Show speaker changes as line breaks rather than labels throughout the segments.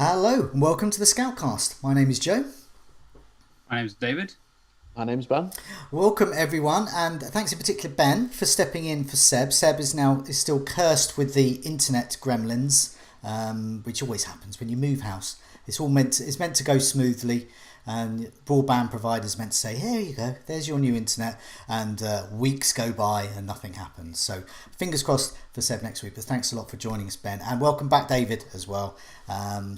Hello and welcome to the Scoutcast. My name is Joe.
My name's David.
My name's Ben.
Welcome everyone, and thanks in particular Ben for stepping in for Seb. Seb is still cursed with the internet gremlins, which always happens when you move house. It's meant to go smoothly, and broadband providers meant to say, "Here you go, there's your new internet," and weeks go by and nothing happens. So fingers crossed for Seb next week. But thanks a lot for joining us, Ben, and welcome back, David, as well.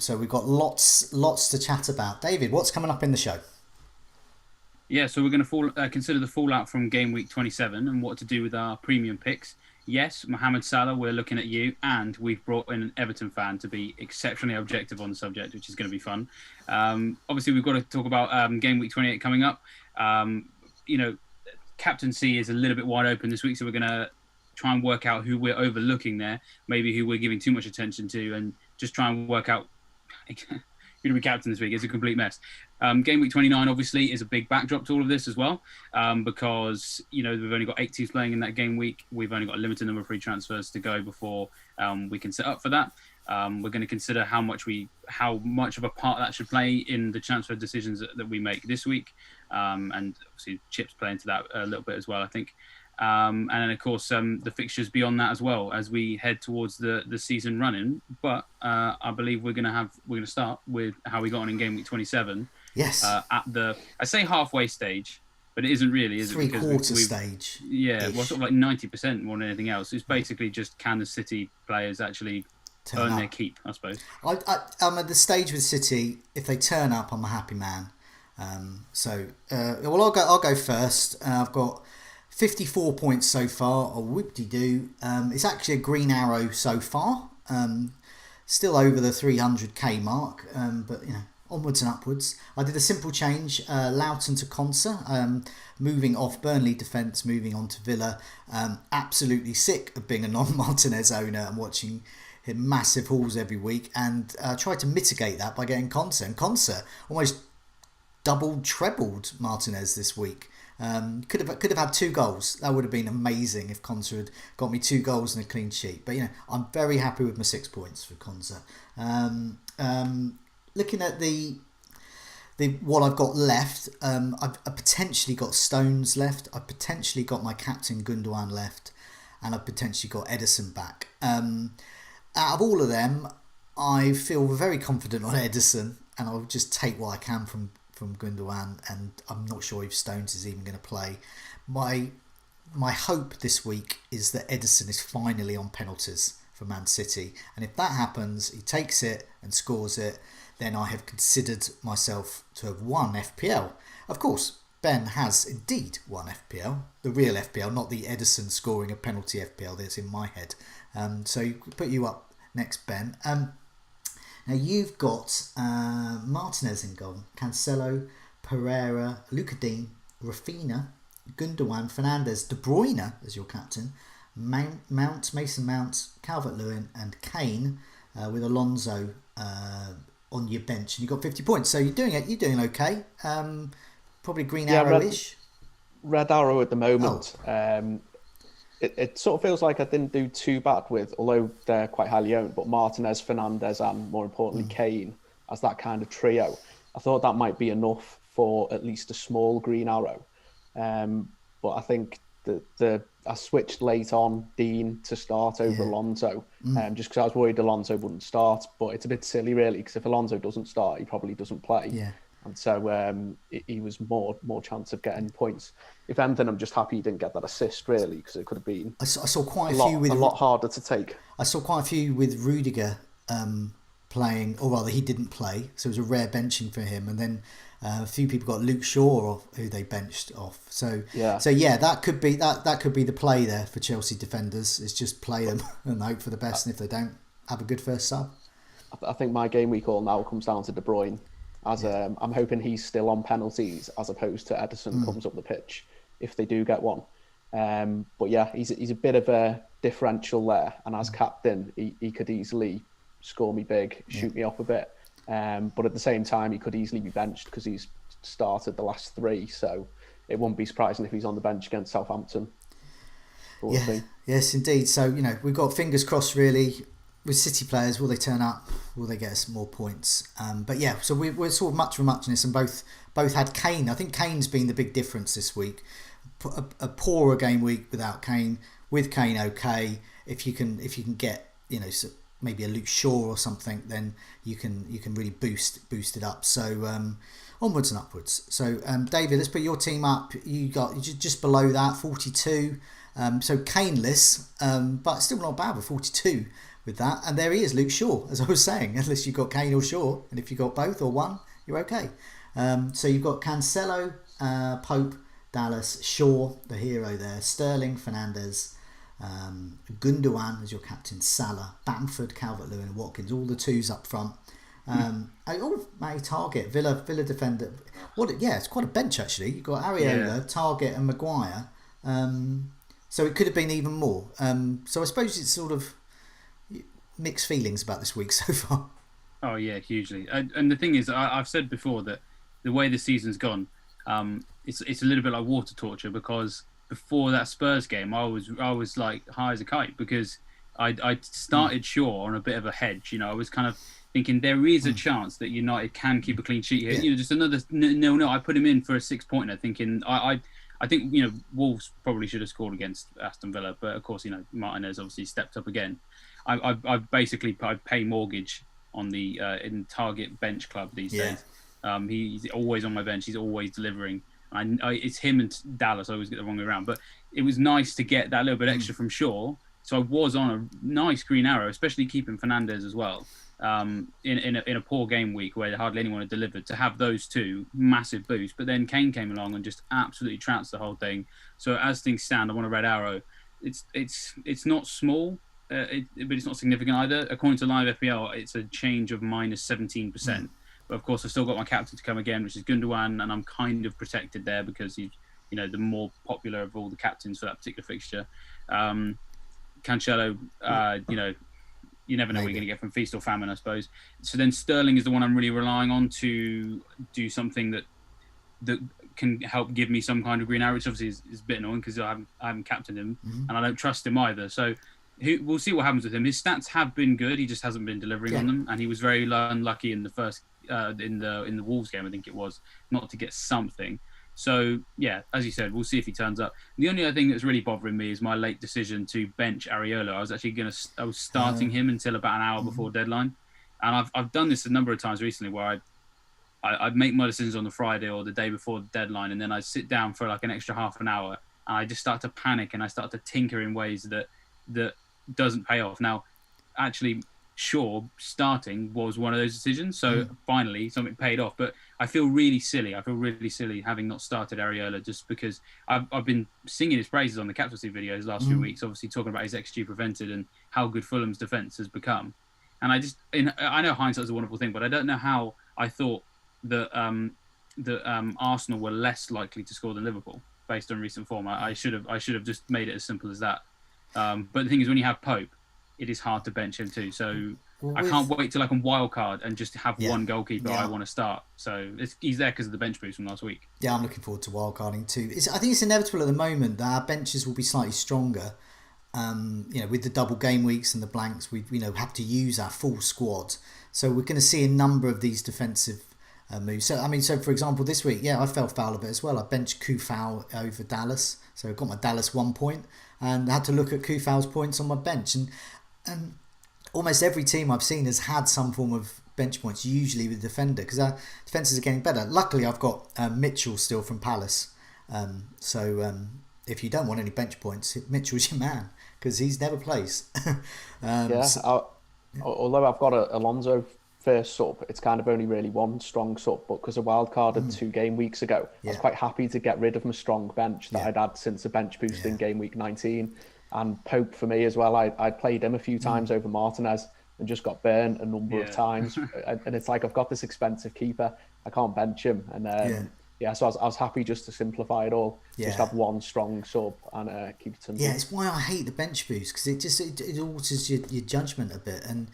So we've got lots to chat about. David, what's coming up in the show?
Yeah, so we're going to consider the fallout from game week 27 and what to do with our premium picks. Yes, Mohamed Salah, we're looking at you, and we've brought in an Everton fan to be exceptionally objective on the subject, which is going to be fun. Obviously, we've got to talk about game week 28 coming up. Captaincy is a little bit wide open this week, so we're going to try and work out who we're overlooking there, maybe who we're giving too much attention to, and just try and work out who to be captain this week. It's a complete mess. Game week 29 obviously is a big backdrop to all of this as well, because we've only got 8 teams playing in that game week. We've only got a limited number of free transfers to go before we can set up for that. We're going to consider how much of a part that should play in the transfer decisions that we make this week, and obviously chips play into that a little bit as well, I think. And then of course the fixtures beyond that as well as we head towards the season running. But I believe we're going to start with how we got on in game week 27.
Yes.
I say halfway stage, but it isn't really, is it?
Three-quarter stage.
Yeah, well, sort of like 90% more than anything else. It's basically just can the City players actually earn their keep, I suppose.
I'm at the stage with City. If they turn up, I'm a happy man. I'll go first. I've got 54 points so far, or whoop-de-doo. It's actually a green arrow so far. Still over the 300k mark, but onwards and upwards. I did a simple change, Loughton to Conser, moving off Burnley defence, moving on to Villa. Absolutely sick of being a non-Martinez owner and watching him massive hauls every week, and tried to mitigate that by getting Conser. And Conser almost doubled, trebled Martinez this week. Could have had 2 goals. That would have been amazing if Conser had got me 2 goals and a clean sheet. But I'm very happy with my 6 points for Conser. Looking at the what I've got left, I've potentially got Stones left. I've potentially got my captain Gundogan left, and I've potentially got Ederson back. Out of all of them, I feel very confident on Ederson, and I'll just take what I can from Gundogan, and I'm not sure if Stones is even going to play. My hope this week is that Ederson is finally on penalties for Man City, and if that happens, he takes it and scores it, then I have considered myself to have won FPL. Of course, Ben has indeed won FPL, the real FPL, not the Ederson scoring a penalty FPL that's in my head. So put you up next, Ben. Now you've got Martinez in goal, Cancelo, Pereira, Luka Dean, Rafinha, Gundogan, Fernandes, De Bruyne as your captain, Mason Mount, Calvert-Lewin and Kane, with Alonso on your bench, and you've got 50 points. So you're doing okay. Probably green arrow-ish.
Red arrow at the moment.
Oh.
It sort of feels like I didn't do too bad with, although they're quite highly owned, but Martinez, Fernandes, and more importantly, Kane as that kind of trio. I thought that might be enough for at least a small green arrow. But I think I switched late on Dean to start over Alonso, just because I was worried Alonso wouldn't start. But it's a bit silly, really, because if Alonso doesn't start, he probably doesn't play.
Yeah.
And so he was more chance of getting points. If anything, I'm just happy he didn't get that assist, really, because it could have been
I saw quite a few with
a lot harder to take.
I saw quite a few with Rudiger playing, or rather, he didn't play, so it was a rare benching for him. And then a few people got Luke Shaw who they benched off. So that could be the play there for Chelsea defenders. Is just play them and hope for the best. And if they don't, have a good first sub.
I think my game week all now comes down to De Bruyne. I'm hoping he's still on penalties as opposed to Ederson comes up the pitch if they do get one. But yeah, he's a bit of a differential there, and as captain, he could easily score me big, shoot me up a bit. But at the same time, he could easily be benched because he's started the last 3. So it wouldn't be surprising if he's on the bench against Southampton.
Yes, indeed. So we've got fingers crossed really with City players, will they turn up? Will they get us more points? But yeah, so we're sort of much for muchness, and both had Kane. I think Kane's been the big difference this week. A poorer game week without Kane. With Kane, okay. If you can get maybe a Luke Shaw or something, then you can really boost it up. So onwards and upwards. So David, let's put your team up. You're just below that, 42. So Kane-less, but still not bad with 42 with that. And there he is, Luke Shaw, as I was saying. Unless you've got Kane or Shaw, and if you've got both or one, you're okay. So you've got Cancelo, Pope, Dallas, Shaw, the hero there, Sterling, Fernandes, Gundogan as your captain, Salah, Bamford, Calvert-Lewin, and Watkins, all the twos up front. Target, Villa defender. It's quite a bench actually. You've got Areola, Target, and Maguire. So it could have been even more. So I suppose it's sort of mixed feelings about this week so far.
Oh yeah, hugely. And the thing is, I've said before that the way the season's gone, it's a little bit like water torture, because before that Spurs game, I was like high as a kite, because I started Shaw on a bit of a hedge. I was kind of thinking there is a chance that United can keep a clean sheet here.
Yeah.
Just another no. I put him in for a 6-pointer, thinking I think Wolves probably should have scored against Aston Villa, but of course Martinez obviously stepped up again. I basically pay mortgage on the in Target bench club these days. He's always on my bench. He's always delivering. It's him and Dallas. I always get the wrong way around, but it was nice to get that little bit extra from Shaw. So I was on a nice green arrow, especially keeping Fernandes as well. In a poor game week where hardly anyone had delivered, to have those two, massive boost. But then Kane came along and just absolutely trounced the whole thing. So as things stand, I'm on a red arrow. It's not small, but it's not significant either. According to Live FPL, it's a change of minus 17%. But of course, I've still got my captain to come again, which is Gundogan, and I'm kind of protected there because he's the more popular of all the captains for that particular fixture. Cancelo, you never know what you're going to get from feast or famine, I suppose. So then Sterling is the one I'm really relying on to do something that can help give me some kind of green arrow, which obviously is a bit annoying because I haven't captained him and I don't trust him either. So we'll see what happens with him. His stats have been good. He just hasn't been delivering on them, and he was very unlucky in the first in the Wolves game, I think it was, not to get something. So yeah, as you said, we'll see if he turns up. The only other thing that's really bothering me is my late decision to bench Areola. I was starting him until about an hour before deadline, and I've done this a number of times recently where I'd make my decisions on the Friday or the day before the deadline, and then I sit down for like an extra half an hour, and I just start to panic and I start to tinker in ways that doesn't pay off. Now, actually, Shaw starting was one of those decisions, so finally something paid off. But I feel really silly having not started Areola, just because I've been singing his praises on the captaincy videos last few weeks, obviously talking about his XG prevented and how good Fulham's defence has become. And I know hindsight's a wonderful thing, but I don't know how I thought that Arsenal were less likely to score than Liverpool based on recent form. I should have just made it as simple as that. But the thing is, when you have Pope, it is hard to bench him too. So I can't wait till I can wildcard and just have one goalkeeper I want to start. So he's there because of the bench boost from last week. Yeah,
I'm looking forward to wildcarding too. I think it's inevitable at the moment that our benches will be slightly stronger. With the double game weeks and the blanks, we have to use our full squad. So we're going to see a number of these defensive moves. So for example, this week, I fell foul of it as well. I benched Kufau over Dallas. So I got my Dallas 1 point and I had to look at Kufau's points on my bench. And almost every team I've seen has had some form of bench points, usually with the defender, because our defences are getting better. Luckily, I've got Mitchell still from Palace. So if you don't want any bench points, Mitchell's your man, because he's never plays.
Although I've got Alonso first sub, it's kind of only really one strong sub, but because I wildcarded 2 game weeks ago, I was quite happy to get rid of my strong bench that I'd had since the bench boost in game week 19. And Pope for me as well, I'd played him a few times over Martinez and just got burnt a number of times. And it's like, I've got this expensive keeper, I can't bench him. And so I was happy just to simplify it all. Just have one strong sub and keep it simple.
Yeah, it's why I hate the bench boost, because it alters your judgment a bit. And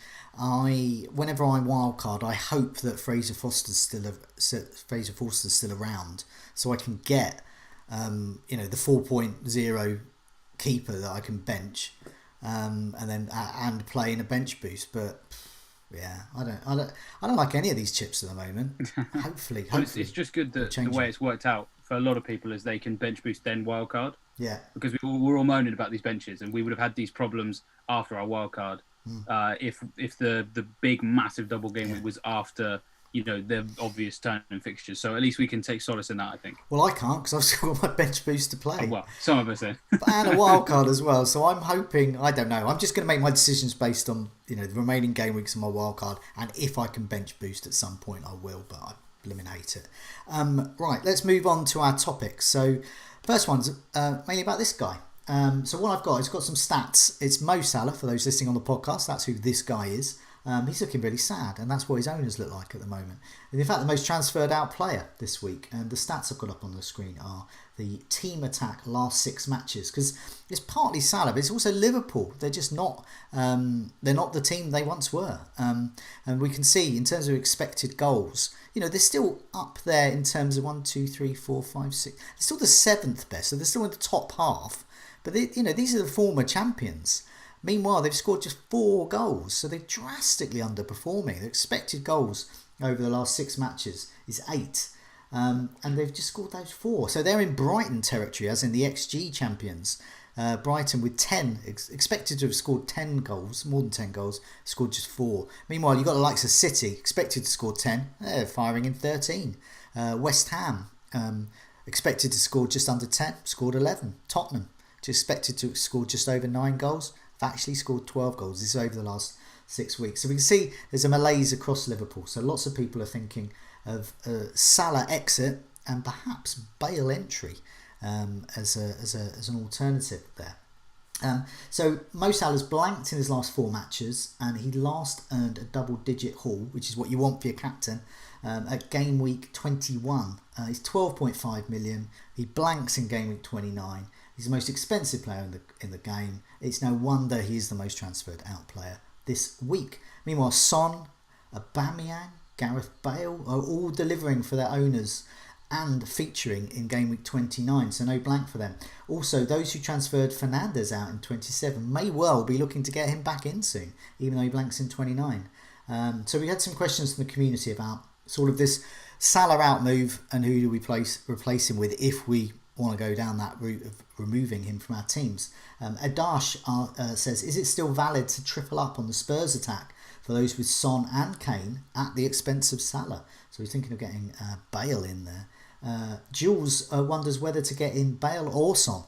whenever I wildcard, I hope that Fraser Forster's still around, so I can get the 4.0 keeper that I can bench. and playing a bench boost. But yeah, I don't like any of these chips at the moment. Hopefully,
it's just good that the way it's worked out for a lot of people is they can bench boost then wildcard.
Yeah,
because we're all moaning about these benches, and we would have had these problems after our wildcard if the big massive double game week was after the obvious turn in fixtures. So at least we can take solace in that, I think.
Well, I can't because I've still got my bench boost to play.
Oh, well, some of us do.
And a wild card as well. So I'm hoping, I don't know, I'm just going to make my decisions based on the remaining game weeks of my wild card, and if I can bench boost at some point, I will. But I eliminate it. Right, let's move on to our topics. So first one's mainly about this guy. So what I've got, it's got some stats. It's Mo Salah, for those listening on the podcast. That's who this guy is. He's looking really sad, and that's what his owners look like at the moment. And in fact, the most transferred out player this week, and the stats I've got up on the screen are the team attack last 6 matches, because it's partly Salah, but it's also Liverpool. They're just not, they're not the team they once were. And we can see in terms of expected goals, they're still up there in terms of 1, 2, 3, 4, 5, 6. They're still the 7th best, so they're still in the top half. But these are the former champions. Meanwhile, they've scored just 4 goals, so they're drastically underperforming. The expected goals over the last 6 matches is 8, and they've just scored those 4. So they're in Brighton territory, as in the XG champions. Brighton with 10, expected to have scored 10 goals, more than 10 goals, scored just 4. Meanwhile, you've got the likes of City, expected to score 10, they're firing in 13. West Ham, expected to score just under 10, scored 11. Tottenham, expected to score just over 9 goals. Actually scored 12 goals. This is over the last 6 weeks. So we can see there's a malaise across Liverpool. So lots of people are thinking of Salah exit and perhaps Bale entry as an alternative there. So Mo Salah's blanked in his last 4 matches, and he last earned a double-digit haul, which is what you want for your captain, at game week 21. He's 12.5 million. He blanks in game week 29. He's the most expensive player in the game. It's no wonder he is the most transferred out player this week. Meanwhile, Son, Aubameyang, Gareth Bale are all delivering for their owners and featuring in game week 29, so no blank for them. Also, those who transferred Fernandes out in 27 may well be looking to get him back in soon, even though he blanks in 29. So we had some questions from the community about sort of this Salah out move and who do we replace him with if we want to go down that route of removing him from our teams. Adash says, is it still valid to triple up on the Spurs attack for those with Son and Kane at the expense of Salah? So he's thinking of getting Bale in there. Jules wonders whether to get in Bale or Son.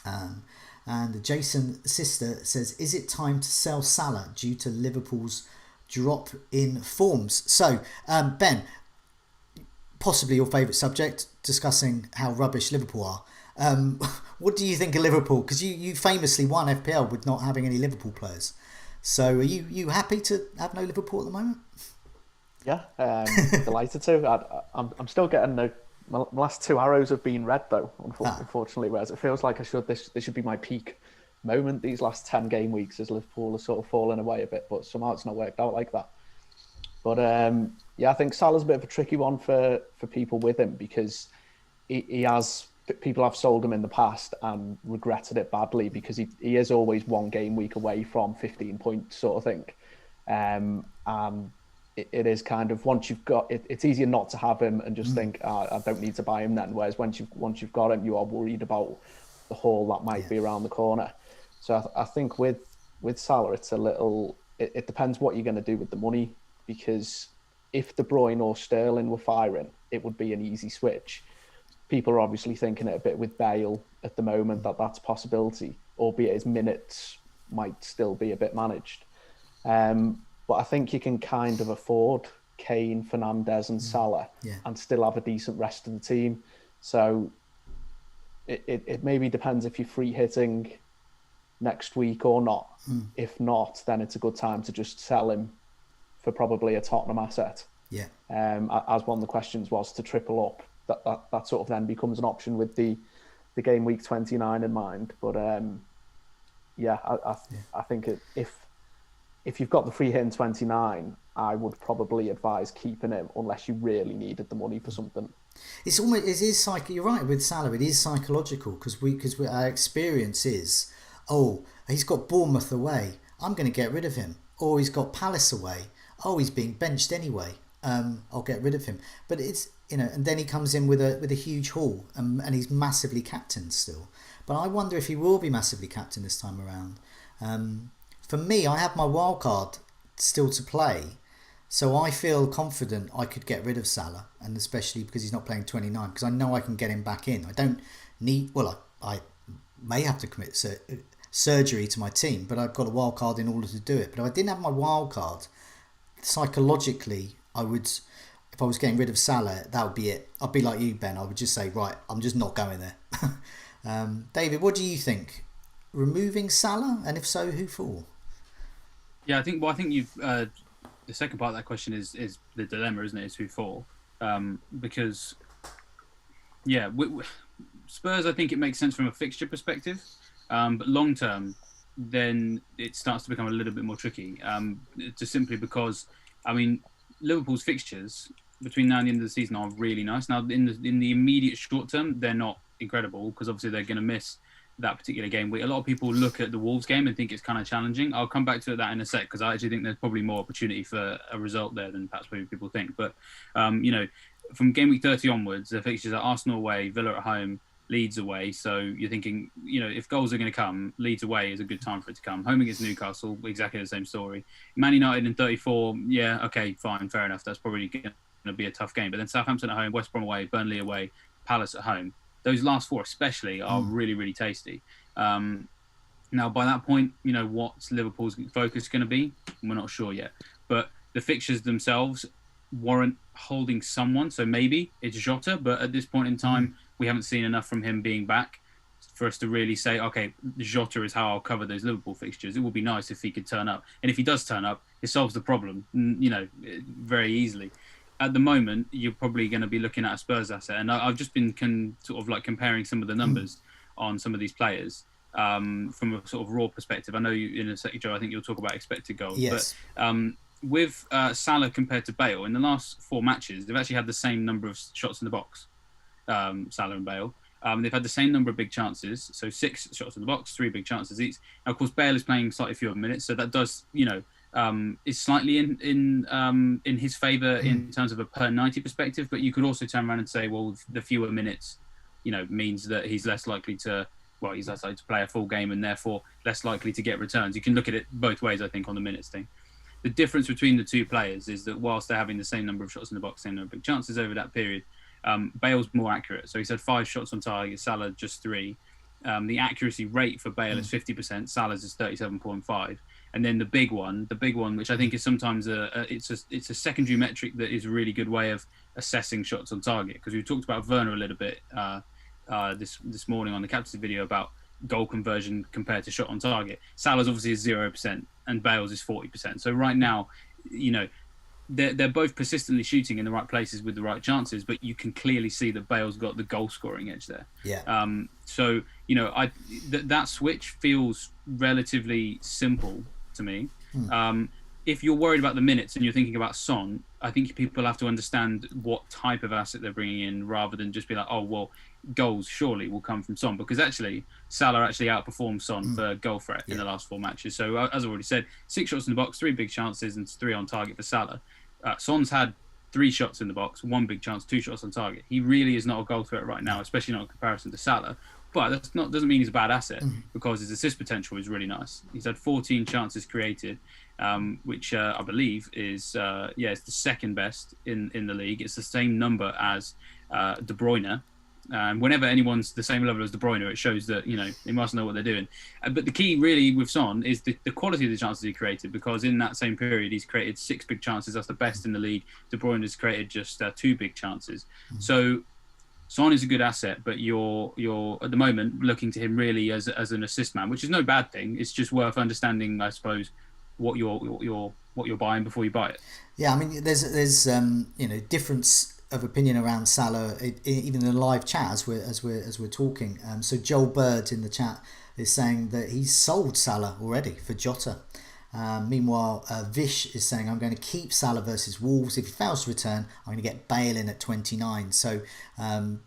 And Jason Sister says, is it time to sell Salah due to Liverpool's drop in forms? So, Ben, possibly your favourite subject, discussing how rubbish Liverpool are. What do you think of Liverpool? Because you famously won FPL with not having any Liverpool players. So are you happy to have no Liverpool at the moment?
Yeah, delighted to. I'm still getting my last 2 arrows have been red though, unfortunately. Whereas it feels like this should be my peak moment these last 10 game weeks as Liverpool are sort of falling away a bit, but somehow it's not worked out like that. But I think Salah's a bit of a tricky one for people with him, because people have sold him in the past and regretted it badly, because he is always 1 game week away from 15 points sort of thing. And it is kind of, once you've got it, it's easier not to have him and just think, I don't need to buy him then. Whereas once you've got him, you are worried about the haul that might be around the corner. So I think with Salah, it's a little, it depends what you're going to do with the money, because if De Bruyne or Sterling were firing, it would be an easy switch. People are obviously thinking it a bit with Bale at the moment, that's a possibility, albeit his minutes might still be a bit managed. But I think you can kind of afford Kane, Fernandes and Salah and still have a decent rest of the team. So it maybe depends if you're free hitting next week or not. If not, then it's a good time to just sell him for probably a Tottenham asset.
Yeah.
As one of the questions was, to triple up. That sort of then becomes an option with the game week 29 in mind. But I think if you've got the free hit in 29, I would probably advise keeping him unless you really needed the money for something.
You're right with Salah. It is psychological because our experience is, He's got Bournemouth away. I'm going to get rid of him. Or he's got Palace away. Oh, he's being benched anyway. I'll get rid of him. But it's, and then he comes in with a huge haul, and he's massively captained still. But I wonder if he will be massively captained this time around. For me, I have my wild card still to play, so I feel confident I could get rid of Salah, and especially because he's not playing 29, because I know I can get him back in. I don't need. Well, I may have to commit surgery to my team, but I've got a wild card in order to do it. But if I didn't have my wild card, psychologically, I would. If I was getting rid of Salah, that would be it. I'd be like you, Ben. I would just say, right, I'm just not going there. David, what do you think? Removing Salah, and if so, who for?
Yeah, I think you've the second part of that question is the dilemma, isn't it? Is who for? Because Spurs, I think it makes sense from a fixture perspective, but long term, then it starts to become a little bit more tricky. Just simply because, I mean, Liverpool's fixtures between now and the end of the season are really nice. Now, in the immediate short term, they're not incredible because obviously they're going to miss that particular game. A lot of people look at the Wolves game and think it's kind of challenging. I'll come back to that in a sec because I actually think there's probably more opportunity for a result there than perhaps maybe people think. But, from game week 30 onwards, the fixtures are Arsenal away, Villa at home, Leeds away. So you're thinking, if goals are going to come, Leeds away is a good time for it to come. Home against Newcastle, exactly the same story. Man United in 34, yeah, okay, fine, fair enough. That's probably going to be a tough game. But then Southampton at home, West Brom away, Burnley away, Palace at home. Those last four especially are really, really tasty. Now, by that point, what's Liverpool's focus going to be? We're not sure yet. But the fixtures themselves warrant holding someone. So maybe it's Jota, but at this point in time, we haven't seen enough from him being back for us to really say, okay, Jota is how I'll cover those Liverpool fixtures. It would be nice if he could turn up. And if he does turn up, it solves the problem, very easily. At the moment, you're probably going to be looking at a Spurs asset. And I've just been comparing some of the numbers on some of these players from a sort of raw perspective. I know you, in a second, Joe, I think you'll talk about expected goals.
Yes.
But with Salah compared to Bale, in the last four matches, they've actually had the same number of shots in the box, Salah and Bale. They've had the same number of big chances, so 6 shots in the box, 3 big chances each. Now, of course, Bale is playing slightly fewer minutes, so that does, is slightly in his favour in terms of a per 90 perspective. But you could also turn around and say, well, the fewer minutes, means that he's less likely to play a full game and therefore less likely to get returns. You can look at it both ways, I think, on the minutes thing. The difference between the two players is that whilst they're having the same number of shots in the box, same number of big chances over that period, Bale's more accurate. So he's had 5 shots on target, Salah just 3. The accuracy rate for Bale is 50%, Salah's is 37.5. And then the big one, which I think is sometimes it's a secondary metric that is a really good way of assessing shots on target. Because we talked about Werner a little bit this morning on the captaincy video about goal conversion compared to shot on target. Salah's obviously is 0% and Bale's is 40%. So right now, they're both persistently shooting in the right places with the right chances, but you can clearly see that Bale's got the goal scoring edge there.
Yeah.
So that switch feels relatively simple to me. If you're worried about the minutes and you're thinking about Son, I think people have to understand what type of asset they're bringing in rather than just be like, oh, well, goals surely will come from Son, because actually Salah outperformed Son for goal threat in the last 4 matches. So as I already said, 6 shots in the box, 3 big chances and 3 on target for Salah. Son's had 3 shots in the box, 1 big chance, 2 shots on target. He really is not a goal threat right now, especially not in comparison to Salah. But doesn't mean he's a bad asset, because his assist potential is really nice. He's had 14 chances created, which I believe is it's the second best in the league. It's the same number as De Bruyne. Whenever anyone's the same level as De Bruyne, it shows that they must know what they're doing. But the key really with Son is the quality of the chances he created, because in that same period he's created 6 big chances. That's the best in the league. De Bruyne has created just 2 big chances. So Son is a good asset, but you're at the moment looking to him really as an assist man, which is no bad thing. It's just worth understanding, I suppose, what you're buying before you buy it.
Yeah, I mean, there's difference of opinion around Salah, even in the live chat as we're talking. So Joel Bird in the chat is saying that he's sold Salah already for Jota. Meanwhile, Vish is saying, I'm going to keep Salah versus Wolves. If he fails to return, I'm going to get Bale in at 29. So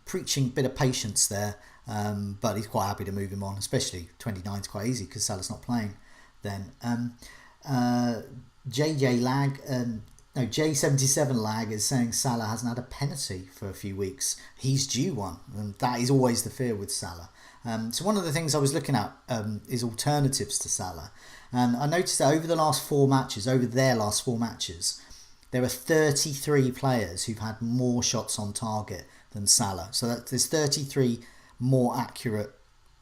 preaching a bit of patience there. but he's quite happy to move him on, especially 29 is quite easy because Salah's not playing then. J77 Lag is saying Salah hasn't had a penalty for a few weeks. He's due one, and that is always the fear with Salah. So one of the things I was looking at is alternatives to Salah, and I noticed that over their last four matches, there are 33 players who've had more shots on target than Salah. So there's 33 more accurate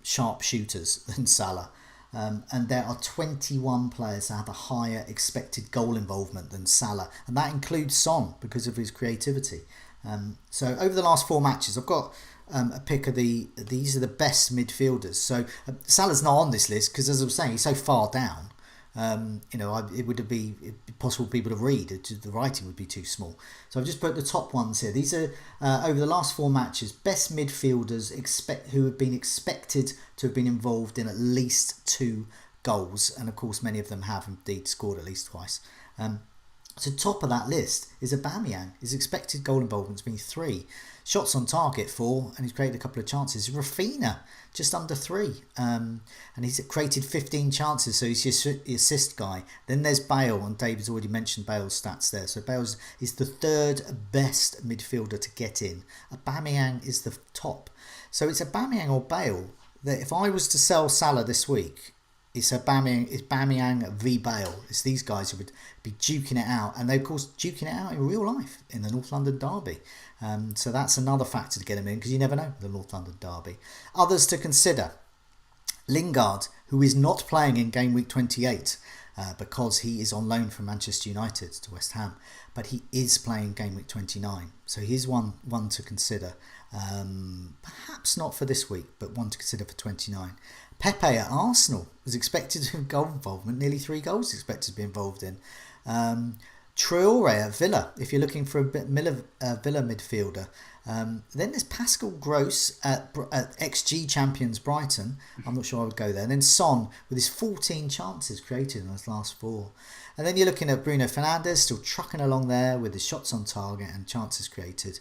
sharp shooters than Salah. And there are 21 players that have a higher expected goal involvement than Salah. And that includes Son because of his creativity. So over the last four matches, I've got a pick of these are the best midfielders. So Salah's not on this list because, as I was saying, he's so far down. It would be possible for people to read. The writing would be too small. So I've just put the top ones here. These are over the last four matches, best midfielders who have been expected to have been involved in at least 2 goals, and of course many of them have indeed scored at least twice. So top of that list is Aubameyang. His expected goal involvement's been 3. Shots on target 4, and he's created a couple of chances. Rafinha, just under 3. And he's created 15 chances, so he's the assist guy. Then there's Bale, and David's already mentioned Bale's stats there. So Bale is the 3rd best midfielder to get in. Aubameyang is the top. So it's Aubameyang or Bale that if I was to sell Salah this week, it's Aubameyang v Bale. It's these guys who would be duking it out, and they're of course duking it out in real life in the North London derby. So that's another factor to get him in because you never know the North London derby. Others to consider: Lingard, who is not playing in game week 28 because he is on loan from Manchester United to West Ham, but he is playing game week 29. So he's one to consider. Perhaps not for this week, but one to consider for 29. Pepe at Arsenal was expected to have goal involvement, nearly 3 goals expected to be involved in. Traore at Villa, if you're looking for a Villa midfielder. Then there's Pascal Gross at XG champions Brighton. I'm not sure I would go there. And then Son with his 14 chances created in those last 4. And then you're looking at Bruno Fernandes still trucking along there with his shots on target and chances created.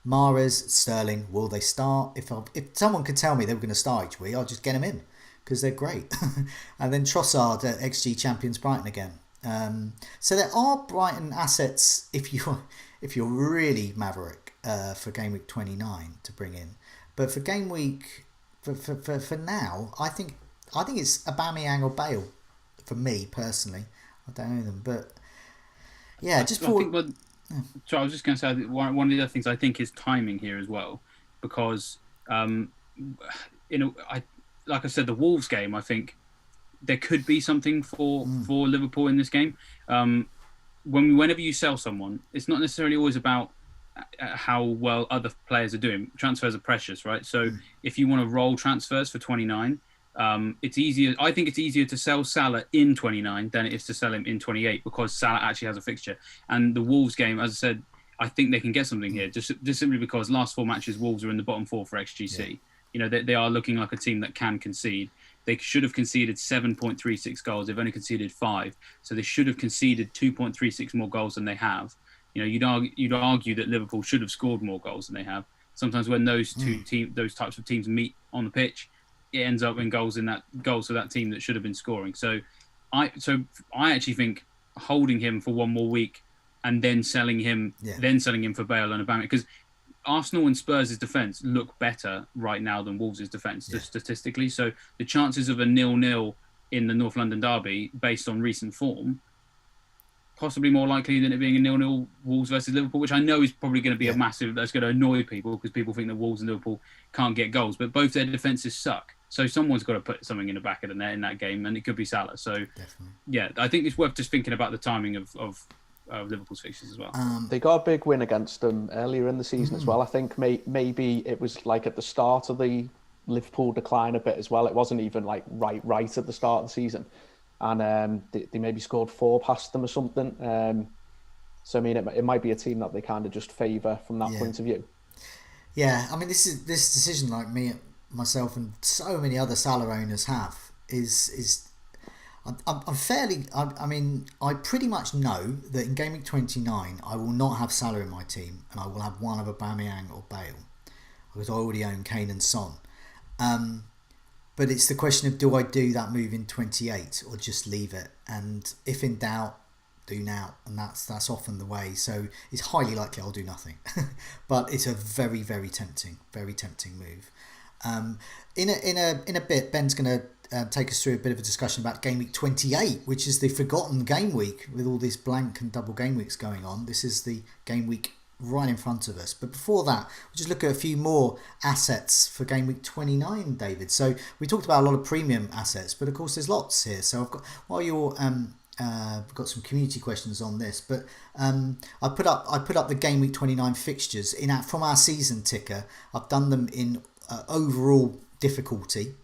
Mahrez, Sterling, will they start? If someone could tell me they were going to start each week, I'll just get them in because they're great. And then Trossard at XG champions Brighton again. So there are Brighton assets if you're really maverick for game week 29 to bring in. But for game week for now, I think it's Aubameyang or Bale for me personally. I don't know them, but yeah, just for.
So I was just going to say that one of the other things I think is timing here as well, because like I said, the Wolves game, I think there could be something for Liverpool in this game. Whenever you sell someone, it's not necessarily always about how well other players are doing. Transfers are precious, right? So if you want to roll transfers for 29, it's easier. I think it's easier to sell Salah in 29 than it is to sell him in 28 because Salah actually has a fixture. And the Wolves game, as I said, I think they can get something here just simply because last 4 matches Wolves are in the bottom 4 for XGC. Yeah. You know, they are looking like a team that can concede. They should have conceded 7.36 goals. They've only conceded 5. So they should have conceded 2.36 more goals than they have. You know, you'd argue that Liverpool should have scored more goals than they have. Sometimes when those those types of teams meet on the pitch, it ends up in goals for that team that should have been scoring. So I actually think holding him for one more week and then selling him for Bale and Aubameyang, because Arsenal and Spurs' defence look better right now than Wolves' defence statistically. So the chances of a 0-0 in the North London derby based on recent form, possibly more likely than it being a 0-0 Wolves versus Liverpool, which I know is probably going to be that's going to annoy people because people think that Wolves and Liverpool can't get goals, but both their defences suck. So someone's got to put something in the back of the net in that game, and it could be Salah. So yeah, I think it's worth just thinking about the timing of Liverpool's fixtures as well.
They got a big win against them earlier in the season as well. I think maybe it was like at the start of the Liverpool decline a bit as well. It wasn't even like right at the start of the season. And they maybe scored 4 past them or something. So I mean, it might be a team that they kind of just favour from that point of view. Yeah,
I mean, this decision, like myself and so many other Salah owners have, is I pretty much know that in game week 29 I will not have Salah in my team, and I will have one of Aubameyang or Bale because I already own Kane and Son. But it's the question of, do I do that move in 28 or just leave it? And if in doubt, do now. And that's often the way. So it's highly likely I'll do nothing. But it's a very, very tempting move. In a bit, Ben's going to take us through a bit of a discussion about Game Week 28, which is the forgotten game week with all these blank and double game weeks going on. This is the game week right in front of us. But before that, we'll just look at a few more assets for Game Week 29, David. So we talked about a lot of premium assets, but of course there's lots here. So I've got, while you're got some community questions on this, but I put up the Game Week 29 fixtures from our season ticker. I've done them in overall difficulty,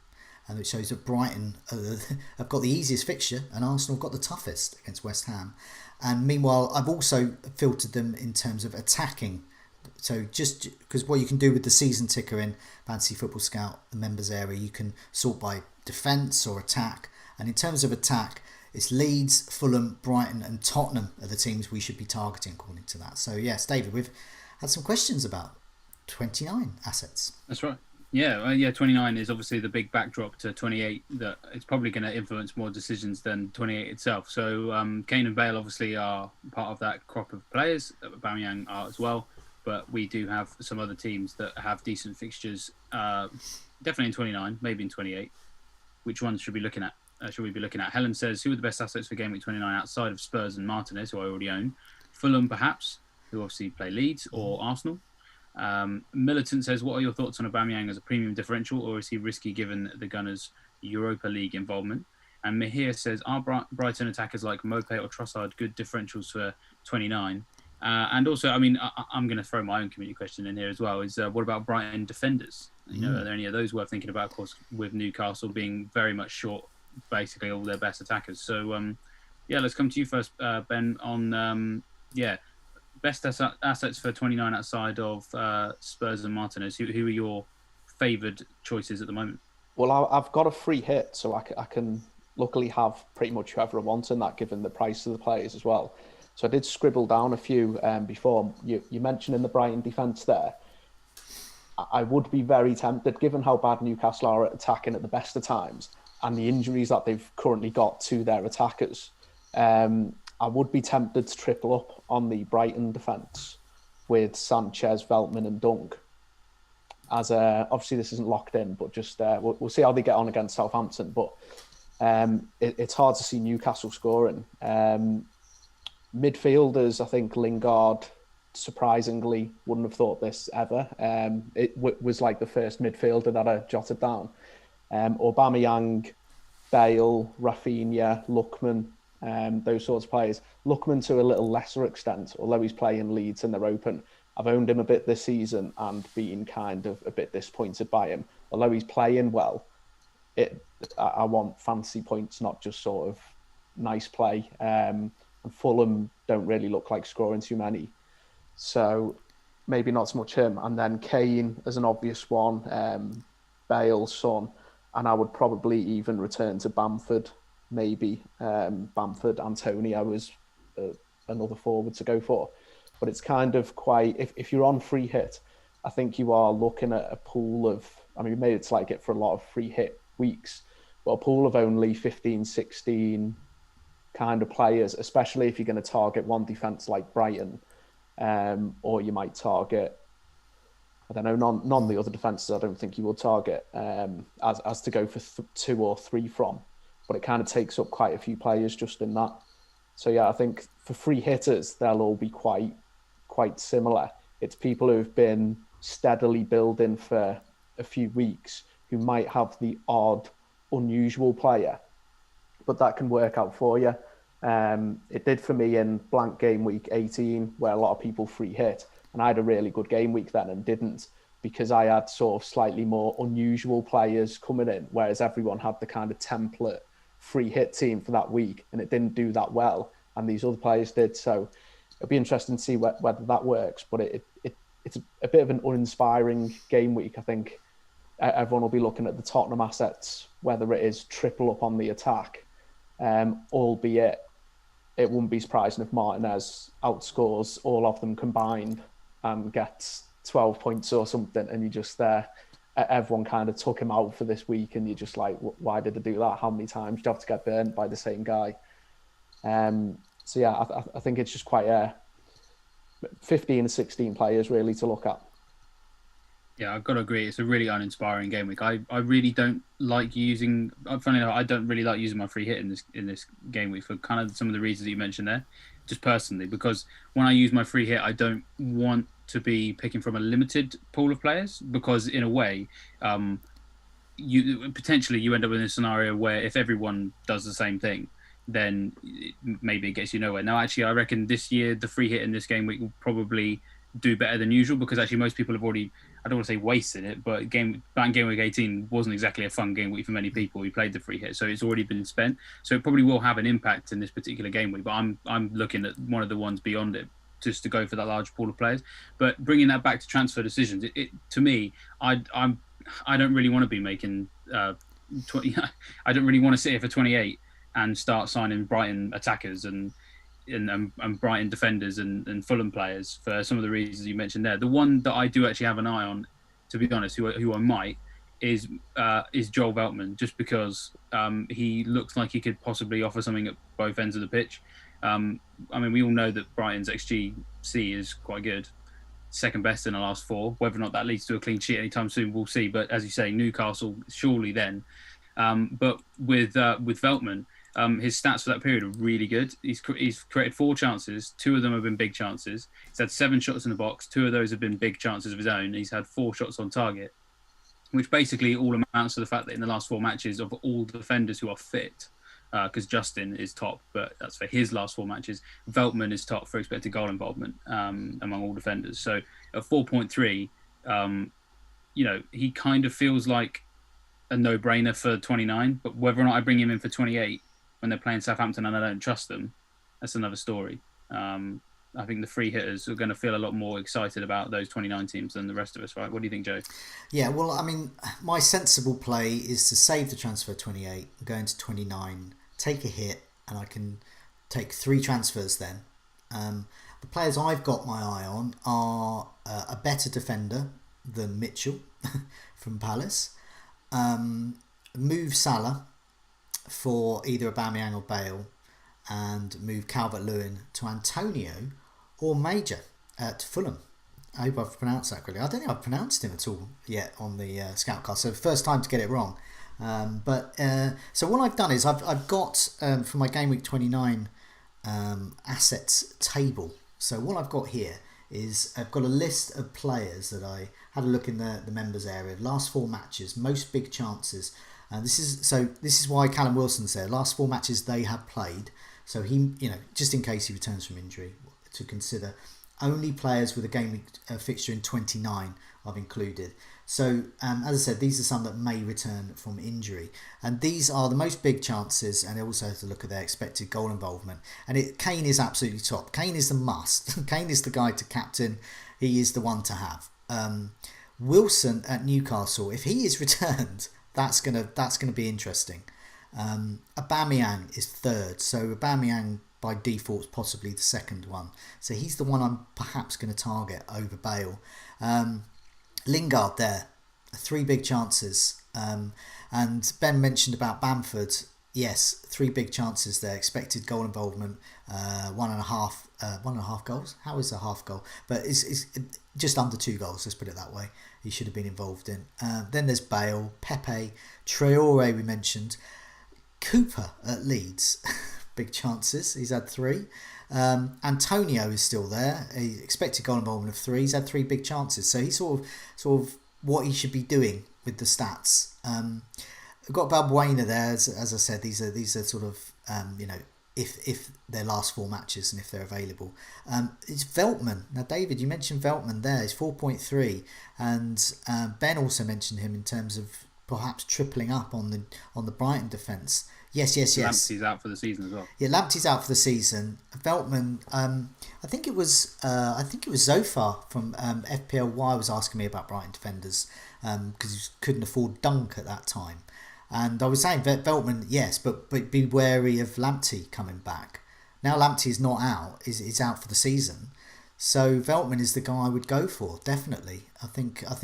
and it shows that Brighton have got the easiest fixture and Arsenal have got the toughest against West Ham. And meanwhile, I've also filtered them in terms of attacking. So just because what you can do with the season ticker in Fantasy Football Scout, the members area, you can sort by defence or attack. And in terms of attack, it's Leeds, Fulham, Brighton and Tottenham are the teams we should be targeting according to that. So yes, David, we've had some questions about 29 assets.
That's right. Yeah, 29 is obviously the big backdrop to 28 that it's probably going to influence more decisions than 28 itself. So Kane and Bale obviously are part of that crop of players. Aubameyang are as well. But we do have some other teams that have decent fixtures, definitely in 29, maybe in 28. Which ones should we be looking at? Helen says, who are the best assets for Game Week 29 outside of Spurs and Martinez, who I already own? Fulham, perhaps, who obviously play Leeds, or Arsenal. Militant says, what are your thoughts on Aubameyang as a premium differential, or is he risky given the Gunners' Europa League involvement? And Mihir says, are Brighton attackers like Mope or Trossard good differentials for 29? And also, I mean, I'm going to throw my own community question in here as well, is what about Brighton defenders? You know, are there any of those worth thinking about, of course, with Newcastle being very much short basically all their best attackers? So, let's come to you first, Ben, on, best assets for 29 outside of Spurs and Martinez. Who are your favoured choices at the moment?
Well, I've got a free hit, so I can luckily have pretty much whoever I want in that, given the price of the players as well. So I did scribble down a few before. You mentioned in the Brighton defence there. I would be very tempted, given how bad Newcastle are at attacking at the best of times and the injuries that they've currently got to their attackers. I would be tempted to triple up on the Brighton defence with Sanchez, Veltman and Dunk. As obviously this isn't locked in, but just we'll see how they get on against Southampton. But it's hard to see Newcastle scoring. Midfielders, I think Lingard, surprisingly, wouldn't have thought this ever. It was like the first midfielder that I jotted down. Aubameyang, Bale, Rafinha, Lookman, those sorts of players. Lookman to a little lesser extent, although he's playing Leeds and they're open. I've owned him a bit this season and been kind of a bit disappointed by him. Although he's playing well, I want fantasy points, not just sort of nice play. And Fulham don't really look like scoring too many. So maybe not so much him. And then Kane as an obvious one, Bale, Son. And I would probably even return to Bamford, maybe. Bamford, Antonio was another forward to go for. But it's kind of quite, if you're on free hit, I think you are looking at a pool of, I mean, maybe it's like it for a lot of free hit weeks, but a pool of only 15, 16 kind of players, especially if you're going to target one defence like Brighton, or you might target, I don't know, none of the other defences I don't think you will target as to go for 2 or 3 from, but it kind of takes up quite a few players just in that. So yeah, I think for free hitters, they'll all be quite similar. It's people who've been steadily building for a few weeks who might have the odd, unusual player, but that can work out for you. It did for me in blank game week 18, where a lot of people free hit, and I had a really good game week then and didn't, because I had sort of slightly more unusual players coming in, whereas everyone had the kind of template free hit team for that week, and it didn't do that well, and these other players did. So it'll be interesting to see whether that works, but it's a bit of an uninspiring game week. I think everyone will be looking at the Tottenham assets, whether it is triple up on the attack, albeit it wouldn't be surprising if Martinez outscores all of them combined and gets 12 points or something, and you're just there everyone kind of took him out for this week, and you're just like, why did they do that? How many times do you have to get burnt by the same guy? So yeah, I think it's just quite 15 and 16 players really to look at.
Yeah, I've got to agree. It's a really uninspiring game week. I really don't like using. Funny enough, I don't really like using my free hit in this game week for kind of some of the reasons that you mentioned there. Just personally, because when I use my free hit, I don't want to be picking from a limited pool of players, because in a way, you end up in a scenario where if everyone does the same thing, then maybe it gets you nowhere. Now, actually, I reckon this year the free hit in this game week will probably do better than usual, because actually most people have already, I don't want to say wasted it, but game week 18 wasn't exactly a fun game week for many people who played the free hit, so it's already been spent. So it probably will have an impact in this particular game week, but I'm looking at one of the ones beyond it, just to go for that large pool of players. But bringing that back to transfer decisions, it to me, I don't really want to be making 20. I don't really want to sit here for 28 and start signing Brighton attackers and Brighton defenders and Fulham players for some of the reasons you mentioned there. The one that I do actually have an eye on, to be honest, who I might, is Joel Veltman, just because he looks like he could possibly offer something at both ends of the pitch. I mean, we all know that Brighton's XGC is quite good, second best in the last 4. Whether or not that leads to a clean sheet anytime soon, we'll see. But as you say, Newcastle surely then. But with Veltman, his stats for that period are really good. He's created 4 chances. 2 of them have been big chances. He's had 7 shots in the box. 2 of those have been big chances of his own. He's had 4 shots on target, which basically all amounts to the fact that in the last 4 matches, of all defenders who are fit, because Justin is top, but that's for his last 4 matches, Veltman is top for expected goal involvement among all defenders. So at 4.3, he kind of feels like a no-brainer for 29, but whether or not I bring him in for 28 when they're playing Southampton and I don't trust them, that's another story. I think the free hitters are going to feel a lot more excited about those 29 teams than the rest of us, right? What do you think, Joe?
Yeah, well, I mean, my sensible play is to save the transfer 28, go into 29, take a hit, and I can take 3 transfers then. The players I've got my eye on are a better defender than Mitchell from Palace, move Salah for either Aubameyang or Bale, and move Calvert-Lewin to Antonio or Major at Fulham. I hope I've pronounced that correctly. I don't think I've pronounced him at all yet on the Scoutcast, so first time to get it wrong. So what I've done is I've got for my Game Week 29 assets table. So what I've got here is I've got a list of players that I had a look in the members area. Last 4 matches, most big chances. This is why Callum Wilson's there. Last 4 matches they have played. So he, just in case he returns from injury, to consider. Only players with a game week fixture in 29 I've included. So as I said, these are some that may return from injury, and these are the most big chances. And I also have to look at their expected goal involvement. And Kane is absolutely top. Kane is the must. Kane is the guy to captain. He is the one to have. Wilson at Newcastle, if he is returned, that's gonna be interesting. Aubameyang is 3rd, so Aubameyang by default is possibly the 2nd one. So he's the one I'm perhaps going to target over Bale. Lingard there, 3 big chances. And Ben mentioned about Bamford. Yes, 3 big chances there. Expected goal involvement, 1.5 goals. How is a half goal? But it's just under 2 goals. Let's put it that way. He should have been involved in. Then there's Bale, Pepe, Traore we mentioned, Cooper at Leeds, big chances. He's had 3. Antonio is still there. He expected goal involvement of 3. He's had 3 big chances. So he's sort of what he should be doing with the stats. We've got Balbuena there. As I said, these are sort of if their last 4 matches and if they're available. It's Veltman. Now, David, you mentioned Veltman there. He's 4.3, and Ben also mentioned him in terms of perhaps tripling up on the Brighton defence. Yes.
Lamptey's out for the season as well.
Yeah, Lamptey's out for the season. Veltman, I think it was Zofar from FPL was asking me about Brighton defenders because he couldn't afford Dunk at that time. And I was saying Veltman, yes, but be wary of Lamptey coming back. Now Lamptey's not out, is out for the season. So Veltman is the guy I would go for, definitely. I think at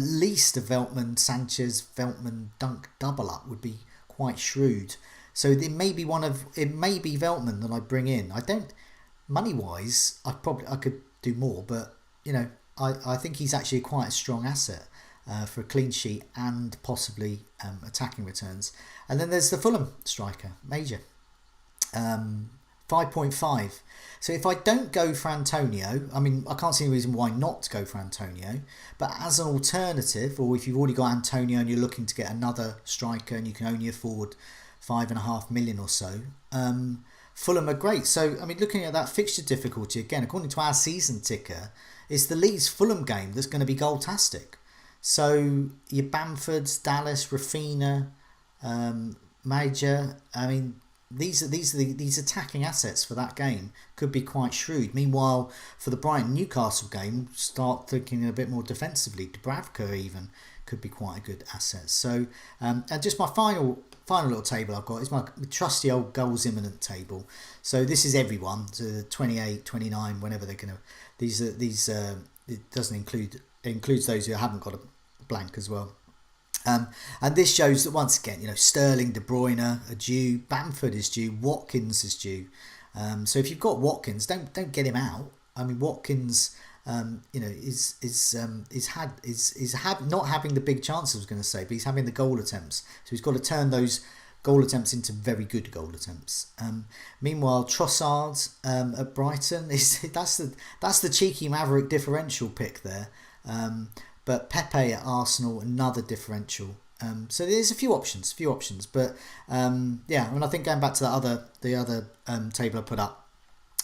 least a Veltman Sanchez Veltman Dunk double up would be quite shrewd. So it may be Veltman that I bring in. I don't, money wise, I could do more, but I think he's actually quite a strong asset for a clean sheet and possibly attacking returns. And then there's the Fulham striker, Major. 5.5. So if I don't go for Antonio, I mean, I can't see any reason why not to go for Antonio. But as an alternative, or if you've already got Antonio and you're looking to get another striker and you can only afford 5.5 million or so, Fulham are great. So, I mean, looking at that fixture difficulty, again, according to our season ticker, it's the Leeds-Fulham game that's going to be goal-tastic. So, your Bamfords, Dallas, Rafinha, Major, I mean, these attacking assets for that game could be quite shrewd. Meanwhile, for the Brighton Newcastle game, start thinking a bit more defensively. Dubravka even could be quite a good asset. So, and just my final little table I've got is my trusty old goals imminent table. So this is everyone, so 28, 29, whenever they're gonna. These it doesn't include, it includes those who haven't got a blank as well. And this shows that once again, Sterling, De Bruyne are due, Bamford is due, Watkins is due. So if you've got Watkins, don't get him out. I mean, Watkins, is not having the big chances, I was going to say, but he's having the goal attempts. So he's got to turn those goal attempts into very good goal attempts. Meanwhile, Trossard at Brighton that's the cheeky Maverick differential pick there. But Pepe at Arsenal, another differential. So there's a few options, but I mean, I think going back to the other table I put up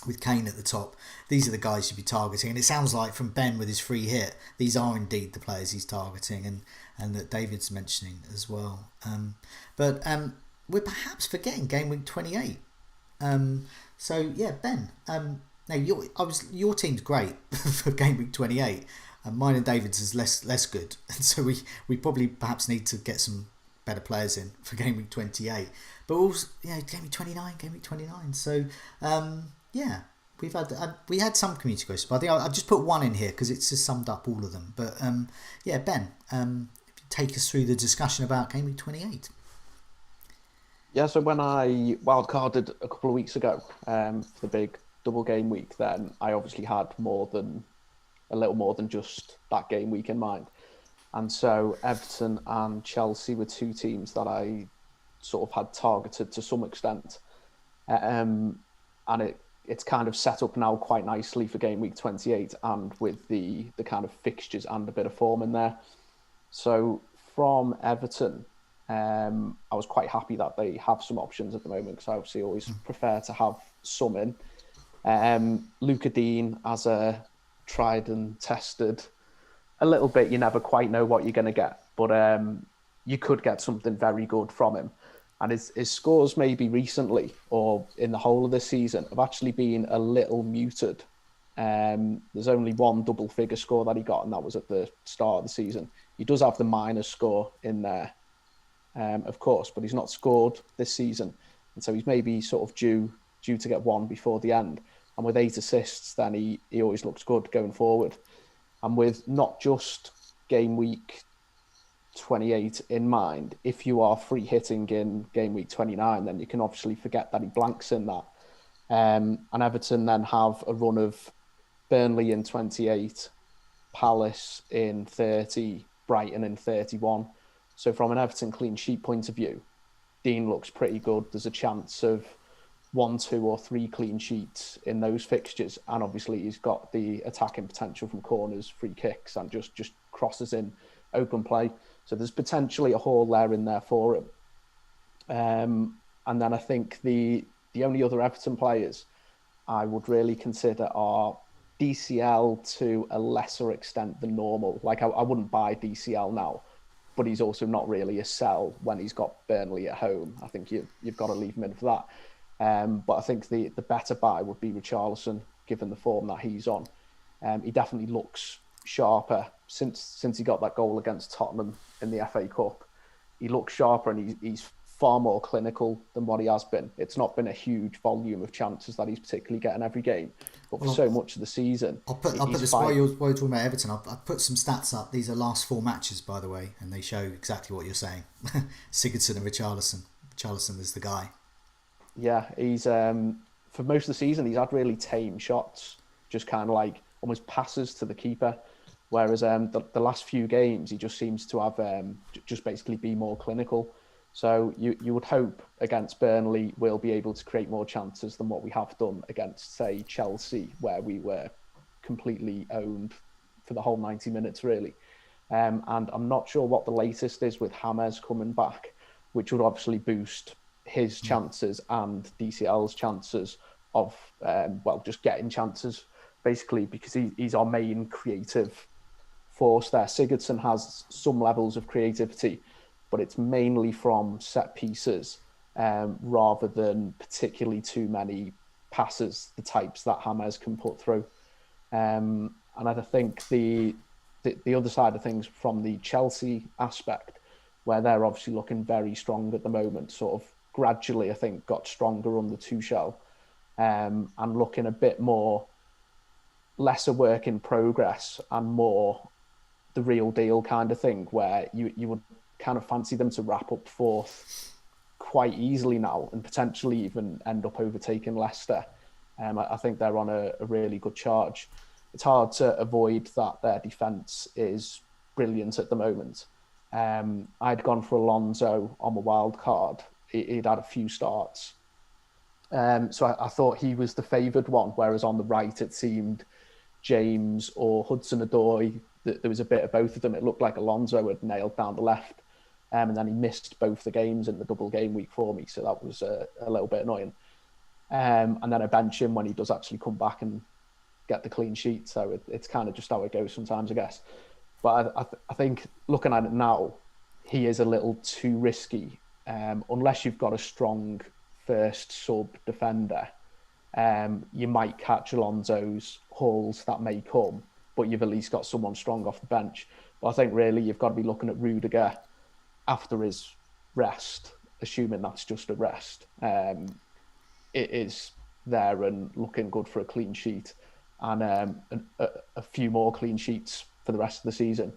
with Kane at the top, these are the guys you'd be targeting, and it sounds like from Ben with his free hit, these are indeed the players he's targeting, and that David's mentioning as well. But we're perhaps forgetting game week 28. So yeah, Ben. Now your team's great for game week 28. Mine and David's is less good, and so we probably perhaps need to get some better players in for game week 28. But also, game week 29. So we had some community questions, but I think I've just put one in here because it's just summed up all of them. But Ben, if you take us through the discussion about game week 28.
Yeah, so when I wildcarded a couple of weeks ago for the big double game week, then I obviously had a little more than just that game week in mind. And so Everton and Chelsea were two teams that I sort of had targeted to some extent. And it's kind of set up now quite nicely for game week 28, and with the kind of fixtures and a bit of form in there. So from Everton, I was quite happy that they have some options at the moment, because I obviously always prefer to have some in. Luca Dean as a tried and tested, a little bit, you never quite know what you're going to get, but you could get something very good from him. And his scores maybe recently or in the whole of this season have actually been a little muted. There's only one double figure score that he got, and that was at the start of the season. He does have the minus score in there, of course, but he's not scored this season, and so he's maybe sort of due to get one before the end. And with 8 assists, then he always looks good going forward. And with not just game week 28 in mind, if you are free hitting in game week 29, then you can obviously forget that he blanks in that. And Everton then have a run of Burnley in 28, Palace in 30, Brighton in 31. So from an Everton clean sheet point of view, Dean looks pretty good. There's a chance of 1, 2 or 3 clean sheets in those fixtures, and obviously he's got the attacking potential from corners, free kicks, and just crosses in open play. So there's potentially a haul there in there for him. And then I think the only other Everton players I would really consider are DCL to a lesser extent than normal. Like I wouldn't buy DCL now, but he's also not really a sell when he's got Burnley at home. I think you've got to leave him in for that. But I think the better buy would be Richarlison, given the form that he's on. He definitely looks sharper since he got that goal against Tottenham in the FA Cup. He looks sharper, and he's far more clinical than what he has been. It's not been a huge volume of chances that he's particularly getting every game, but for so much of the season,
I'll put this while you're talking about Everton. I've put some stats up. These are last 4 matches, by the way, and they show exactly what you're saying. Sigurdsson and Richarlison. Richarlison is the guy.
Yeah, he's for most of the season he's had really tame shots, just kind of like almost passes to the keeper. Whereas the last few games he just seems to have just basically be more clinical. So you would hope against Burnley we'll be able to create more chances than what we have done against, say, Chelsea, where we were completely owned for the whole 90 minutes, really. And I'm not sure what the latest is with James coming back, which would obviously boost his chances and DCL's chances of, just getting chances, basically, because he's our main creative force there. Sigurdsson has some levels of creativity, but it's mainly from set pieces rather than particularly too many passes, the types that James can put through. And I think the other side of things from the Chelsea aspect, where they're obviously looking very strong at the moment, sort of gradually, I think, got stronger under Tuchel, and looking a bit more lesser work in progress and more the real deal kind of thing, where you would kind of fancy them to wrap up 4th quite easily now and potentially even end up overtaking Leicester. I think they're on a really good charge. It's hard to avoid that their defence is brilliant at the moment. I'd gone for Alonso on the wild card. He'd had a few starts. So I thought he was the favoured one, whereas on the right it seemed James or Hudson-Odoi. There was a bit of both of them. It looked like Alonso had nailed down the left, and then he missed both the games in the double game week for me, so that was a little bit annoying. And then I bench him when he does actually come back and get the clean sheet, so it's kind of just how it goes sometimes, I guess. But I think looking at it now, he is a little too risky, unless you've got a strong first sub defender. You might catch Alonso's hauls that may come, but you've at least got someone strong off the bench. But I think really you've got to be looking at Rudiger after his rest, assuming that's just a rest. It is there and looking good for a clean sheet, and a few more clean sheets for the rest of the season.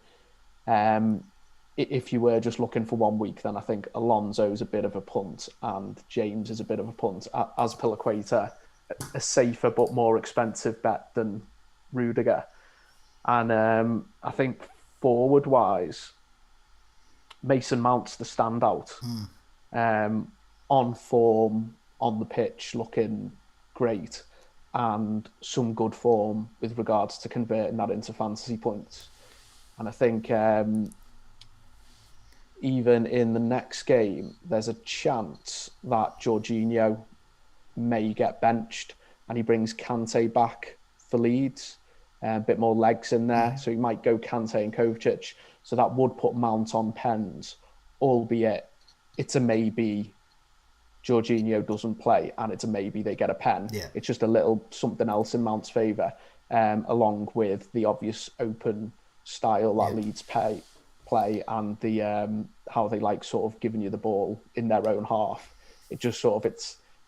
If you were just looking for 1 week, then I think Alonso's a bit of a punt and James is a bit of a punt. As Piliqueta, a safer but more expensive bet than Rudiger. And I think forward-wise, Mason Mount's the standout. On form, on the pitch, looking great, and some good form with regards to converting that into fantasy points. And I think even in the next game, there's a chance that Jorginho may get benched and he brings Kante back for Leeds. A bit more legs in there, so he might go Kante and Kovacic. So that would put Mount on pens, albeit it's a maybe Jorginho doesn't play and it's a maybe they get a pen.
Yeah.
It's just a little something else in Mount's favour, along with the obvious open style that Leeds play and the how they like sort of giving you the ball in their own half. It just sort of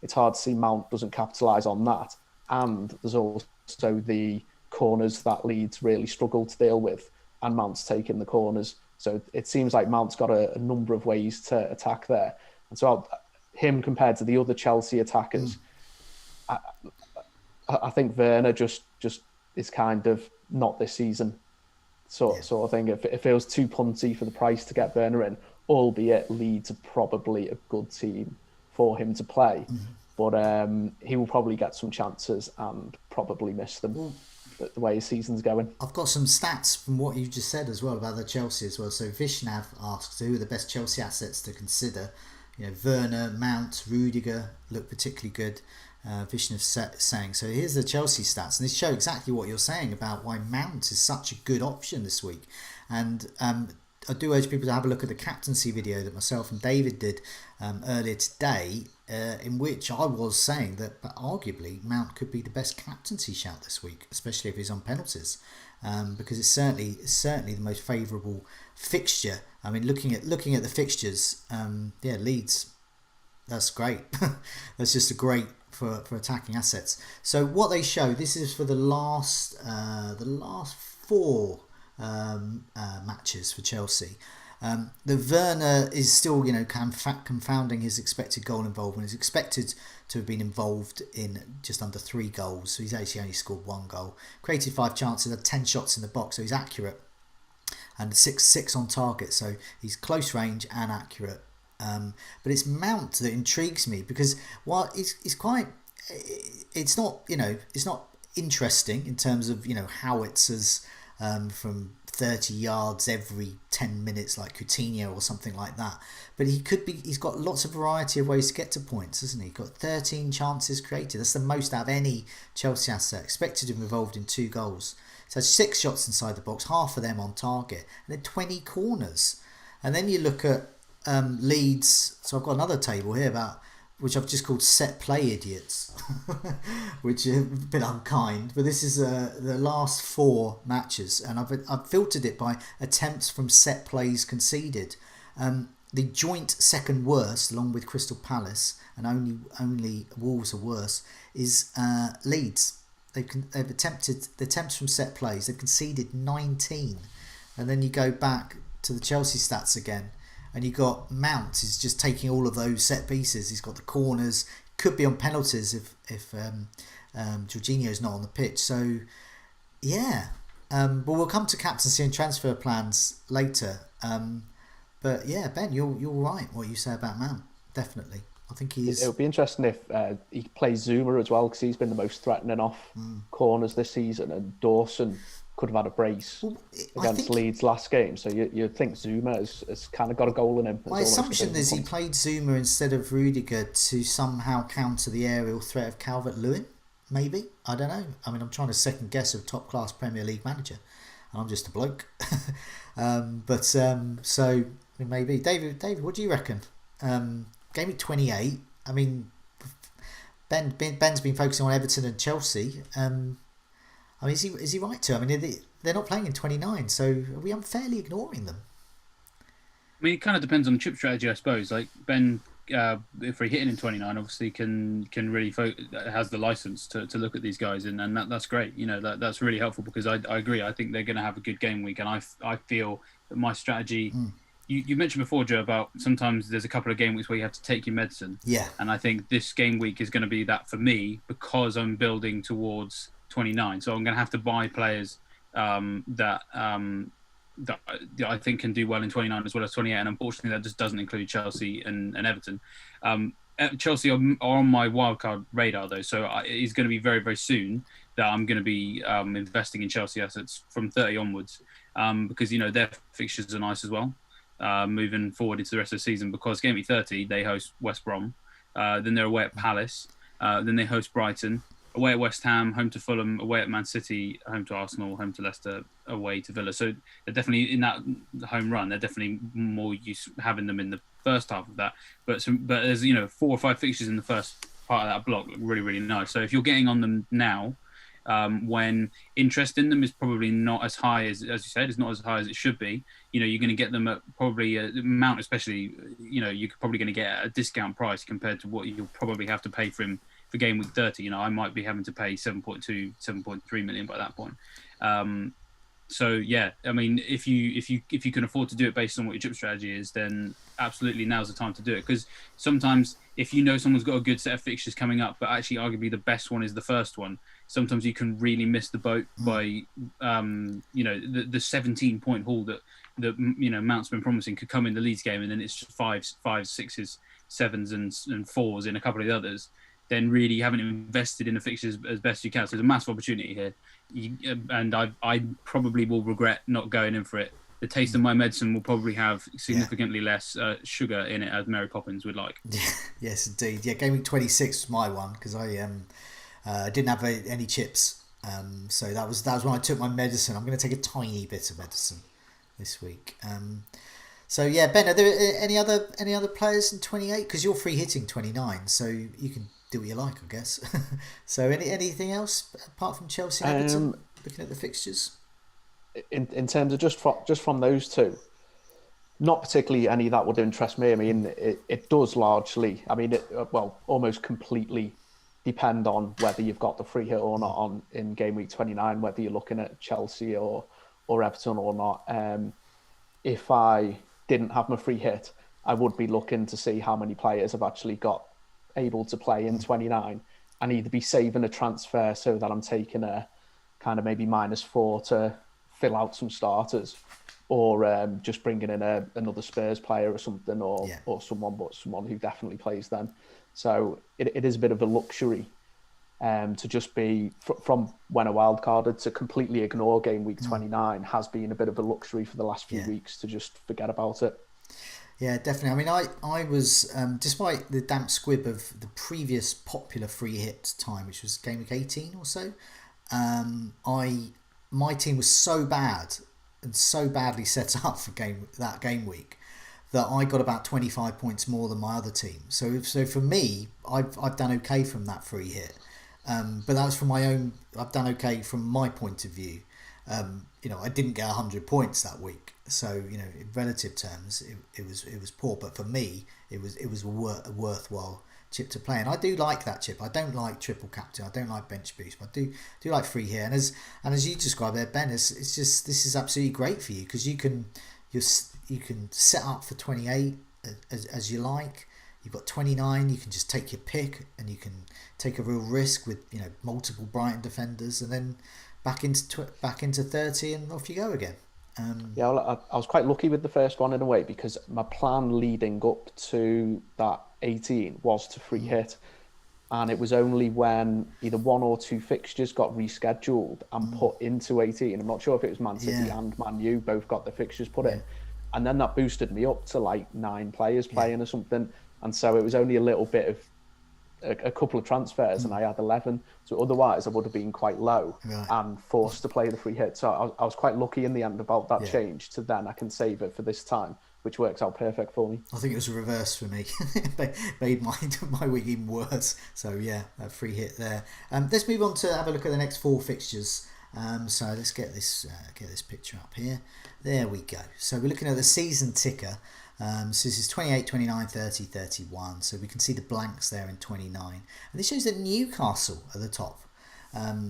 it's hard to see Mount doesn't capitalise on that. And there's also the corners that Leeds really struggle to deal with, and Mount's taking the corners. So it seems like Mount's got a number of ways to attack there. And so him compared to the other Chelsea attackers, I think Werner just is kind of not this season sort of thing. It feels too punty for the price to get Werner in, albeit Leeds are probably a good team for him to play. But he will probably get some chances and probably miss them. The way his season's going.
I've got some stats from what you just said as well about the Chelsea as well. So Vishnav asks who are the best Chelsea assets to consider. Werner, Mount, Rudiger look particularly good. Vishnav saying so. Here's the Chelsea stats, and they show exactly what you're saying about why Mount is such a good option this week. And I do urge people to have a look at the captaincy video that myself and David did earlier today, in which I was saying that arguably Mount could be the best captaincy shout this week, especially if he's on penalties, because it's certainly the most favourable fixture. I mean, looking at the fixtures, Leeds That's great. That's just a great for attacking assets. So what they show, this is for the last four matches for Chelsea. The Werner is still, confounding his expected goal involvement. He's expected to have been involved in just under 3 goals. So he's actually only scored 1 goal. Created 5 chances, had 10 shots in the box. So he's accurate. And 6 on target. So he's close range and accurate. But it's Mount that intrigues me because while it's quite, it's not interesting in terms of how it's as from 30 yards every 10 minutes like Coutinho or something like that. But he's got lots of variety of ways to get to points, hasn't he? Got 13 chances created. That's the most out of any Chelsea asset. Expected to be involved in 2 goals. So 6 shots inside the box, half of them on target, and then 20 corners. And then you look at Leeds. So I've got another table here which I've just called set play idiots, which is a bit unkind. But this is the last 4 matches, and I've filtered it by attempts from set plays conceded. The joint second worst, along with Crystal Palace, and only Wolves are worse, is Leeds. They've attempted the attempts from set plays. They've conceded 19, and then you go back to the Chelsea stats again. And you got Mount is just taking all of those set pieces. He's got the corners. Could be on penalties if Jorginho's not on the pitch. So yeah, but we'll come to captaincy and transfer plans later. But yeah, Ben, you're right. What you say about Mount, definitely. I think he's.
It would be interesting if he plays Zuma as well, because he's been the most threatening off corners this season, and Dawson could have had a brace against Leeds last game. So you'd think Zuma has kind of got a goal in him.
My assumption is he played Zuma instead of Rudiger to somehow counter the aerial threat of Calvert-Lewin, maybe? I don't know. I mean, I'm trying to second guess a top-class Premier League manager, and I'm just a bloke. So maybe. David, what do you reckon? Game week 28, I mean, Ben's been focusing on Everton and Chelsea. I mean, is he right to? I mean, they're not playing in 29, so are we unfairly ignoring them?
I mean, it kind of depends on the chip strategy, I suppose. Like Ben, if we're hitting in 29, obviously can really has the license to look at these guys, and that's great. That's really helpful because I agree. I think they're going to have a good game week, and I feel that my strategy. You mentioned before, Joe, about sometimes there's a couple of game weeks where you have to take your medicine.
Yeah.
And I think this game week is going to be that for me because I'm building towards 29. So I'm going to have to buy players that I think can do well in 29 as well as 28. And unfortunately, that just doesn't include Chelsea and Everton. Chelsea are on my wildcard radar, though. So it's going to be very, very soon that I'm going to be investing in Chelsea assets from 30 onwards because, their fixtures are nice as well. Moving forward into the rest of the season, because game week 30 they host West Brom, then they're away at Palace, then they host Brighton, away at West Ham, home to Fulham, away at Man City, home to Arsenal, home to Leicester, away to Villa. So they're definitely in that home run. They're definitely more used having them in the first half of that. But there's 4 or 5 fixtures in the first part of that block look really, really nice. So if you're getting on them now, when interest in them is probably not as high as you said, it's not as high as it should be. You're going to get them at probably a amount, especially, you're probably going to get at a discount price compared to what you'll probably have to pay for him for game week 30. I might be having to pay 7.2, 7.3 million by that point. So yeah, I mean, if you can afford to do it based on what your chip strategy is, then absolutely now's the time to do it. Because sometimes if someone's got a good set of fixtures coming up, but actually arguably the best one is the first one, sometimes you can really miss the boat by the 17-point haul that Mount's been promising could come in the Leeds game, and then it's just 5s, 6s, 7s, and 4s in a couple of the others. Then really you haven't invested in the fixtures as best you can. So there's a massive opportunity here, and I probably will regret not going in for it. The taste of my medicine will probably have significantly less sugar in it, as Mary Poppins would like.
Yes, indeed. Yeah, game week 26 was my one because I didn't have any chips, so that was when I took my medicine. I'm going to take a tiny bit of medicine this week. So yeah, Ben, are there any other players in 28? Because you're free hitting 29, so you can do what you like, I guess. So anything else apart from Chelsea and Everton? Looking at the fixtures,
in terms of just from those two, Not particularly any that would interest me. I mean, it does largely, I mean, almost completely depend on whether you've got the free hit or not in game week 29, whether you're looking at Chelsea or Everton or not. If I didn't have my free hit, I would be looking to see how many players have actually got able to play in 29 and either be saving a transfer so that I'm taking a kind of maybe -4 to fill out some starters, or just bringing in another Spurs player or something, or someone who definitely plays them. So it is a bit of a luxury to just be from when I wildcarded to completely ignore game week 29 has been a bit of a luxury for the last few weeks to just forget about it.
Yeah, definitely. I mean, I was, despite the damp squib of the previous popular free hit time, which was game week 18 or so, my team was so bad and so badly set up for that game week that I got about 25 points more than my other team. So for me, I've done okay from that free hit. But that was from my own. I've done okay from my point of view. I didn't get 100 points that week, so in relative terms, it was poor. But for me, it was a worthwhile chip to play, and I do like that chip. I don't like triple captain. I don't like bench boost, but I do like free hit. And as you described there, Ben, it's just this is absolutely great for you because you can set up for 28 as you like. You've got 29. You can just take your pick, and you can take a real risk with multiple Brighton defenders, and then back into 30, and off you go again.
I was quite lucky with the first one in a way because my plan leading up to that 18 was to free hit, and it was only when either one or two fixtures got rescheduled and put into 18. I'm not sure if it was Man City and Man U both got the fixtures put in, and then that boosted me up to like 9 players playing or something. And so it was only a little bit of a couple of transfers, and I had 11. So otherwise, I would have been quite low and forced to play the free hit. So I was quite lucky in the end about that change. To then I can save it for this time, which works out perfect for me.
I think it was a reverse for me. Made my week even worse. So yeah, a free hit there. Let's move on to have a look at the next 4 fixtures. So let's get this picture up here. There we go. So we're looking at the season ticker. So this is 28, 29, 30, 31. So we can see the blanks there in 29. And this shows that Newcastle at the top.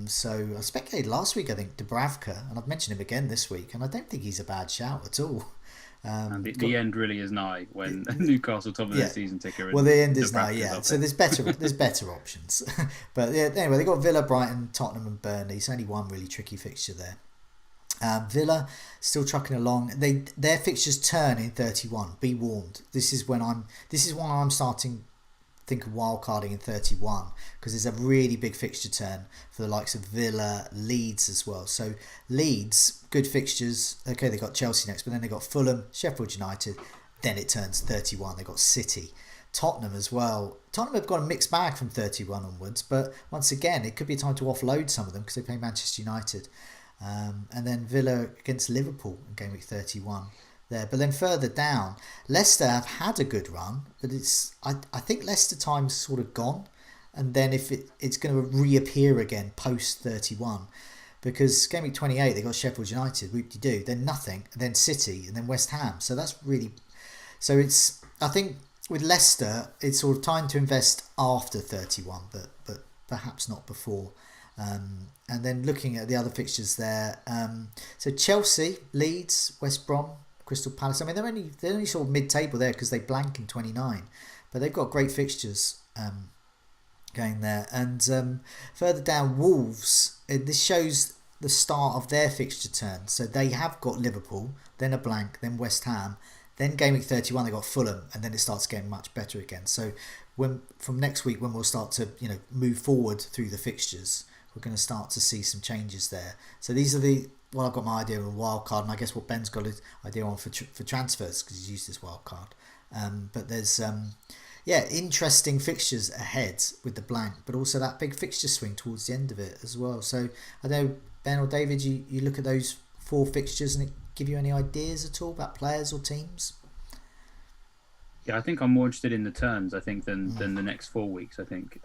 So I speculated last week, I think, Dubravka, and I've mentioned him again this week, and I don't think he's a bad shout at all.
And the end really is nigh when Newcastle top of the season ticker.
Well, the end is nigh, yeah. So there's better options. But yeah, anyway, they've got Villa, Brighton, Tottenham and Burnley. It's only one really tricky fixture there. Villa still trucking along. Their fixtures turn in 31. Be warned. This is why I'm starting to think of wildcarding in 31 because there's a really big fixture turn for the likes of Villa, Leeds as well. So Leeds, good fixtures. Okay, they got Chelsea next, but then they got Fulham, Sheffield United. Then it turns 31. They got City, Tottenham as well. Tottenham have got a mixed bag from 31 onwards, but once again, it could be a time to offload some of them because they play Manchester United. And then Villa against Liverpool in game week 31 there. But then further down, Leicester have had a good run, but I think Leicester time's sort of gone. And then if it's going to reappear again post 31, because game week 28 they got Sheffield United, whoop-de-doo, then nothing, and then City, and then West Ham. So that's really, I think with Leicester it's sort of time to invest after 31, but perhaps not before. And then looking at the other fixtures there, so Chelsea, Leeds, West Brom, Crystal Palace. I mean, they're only sort of mid-table there because they blank in 29, but they've got great fixtures going there. And further down, Wolves. This shows the start of their fixture turn. So they have got Liverpool, then a blank, then West Ham, then game week 31 they got Fulham, and then it starts getting much better again. So from next week when we'll start to move forward through the fixtures, we're going to start to see some changes there. So these are what I've got my idea on wild card, and I guess what Ben's got his idea on for transfers because he's used this wild card. But there's interesting fixtures ahead with the blank, but also that big fixture swing towards the end of it as well. So I don't know, Ben or David, you look at those 4 fixtures and it give you any ideas at all about players or teams?
Yeah, I think I'm more interested in the turns, I think, than the next 4 weeks, I think.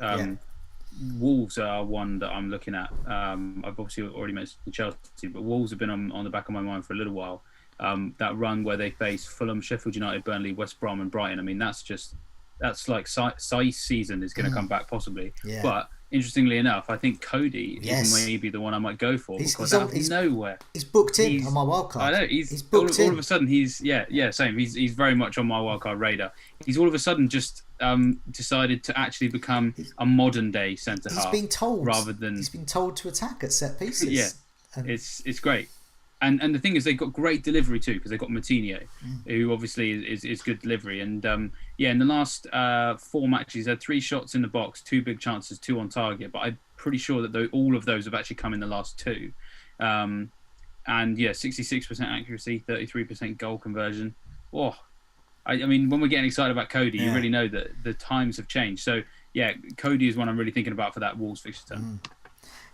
Wolves are one that I'm looking at. I've obviously already mentioned Chelsea, but Wolves have been on the back of my mind for a little while. that run where they face Fulham, Sheffield United, Burnley, West Brom, and Brighton. I mean, that's like Sai's season is going to come back possibly.
Yeah.
But interestingly enough, I think Cody is maybe the one I might go for because out of nowhere
he's booked in on my wildcard.
I know he's
booked
all of a sudden he's same. He's very much on my wildcard radar. He's all of a sudden just decided to actually become a modern day centre half.
He's been told to attack at set pieces.
Yeah, it's great. And the thing is, they've got great delivery too because they've got Moutinho, who obviously is good delivery. And in the last 4 matches, he's had 3 shots in the box, 2 big chances, 2 on target. But I'm pretty sure that all of those have actually come in the last 2. And 66% accuracy, 33% goal conversion. Oh, I mean, when we're getting excited about Cody, you really know that the times have changed. So yeah, Cody is one I'm really thinking about for that Wolves fixture turn.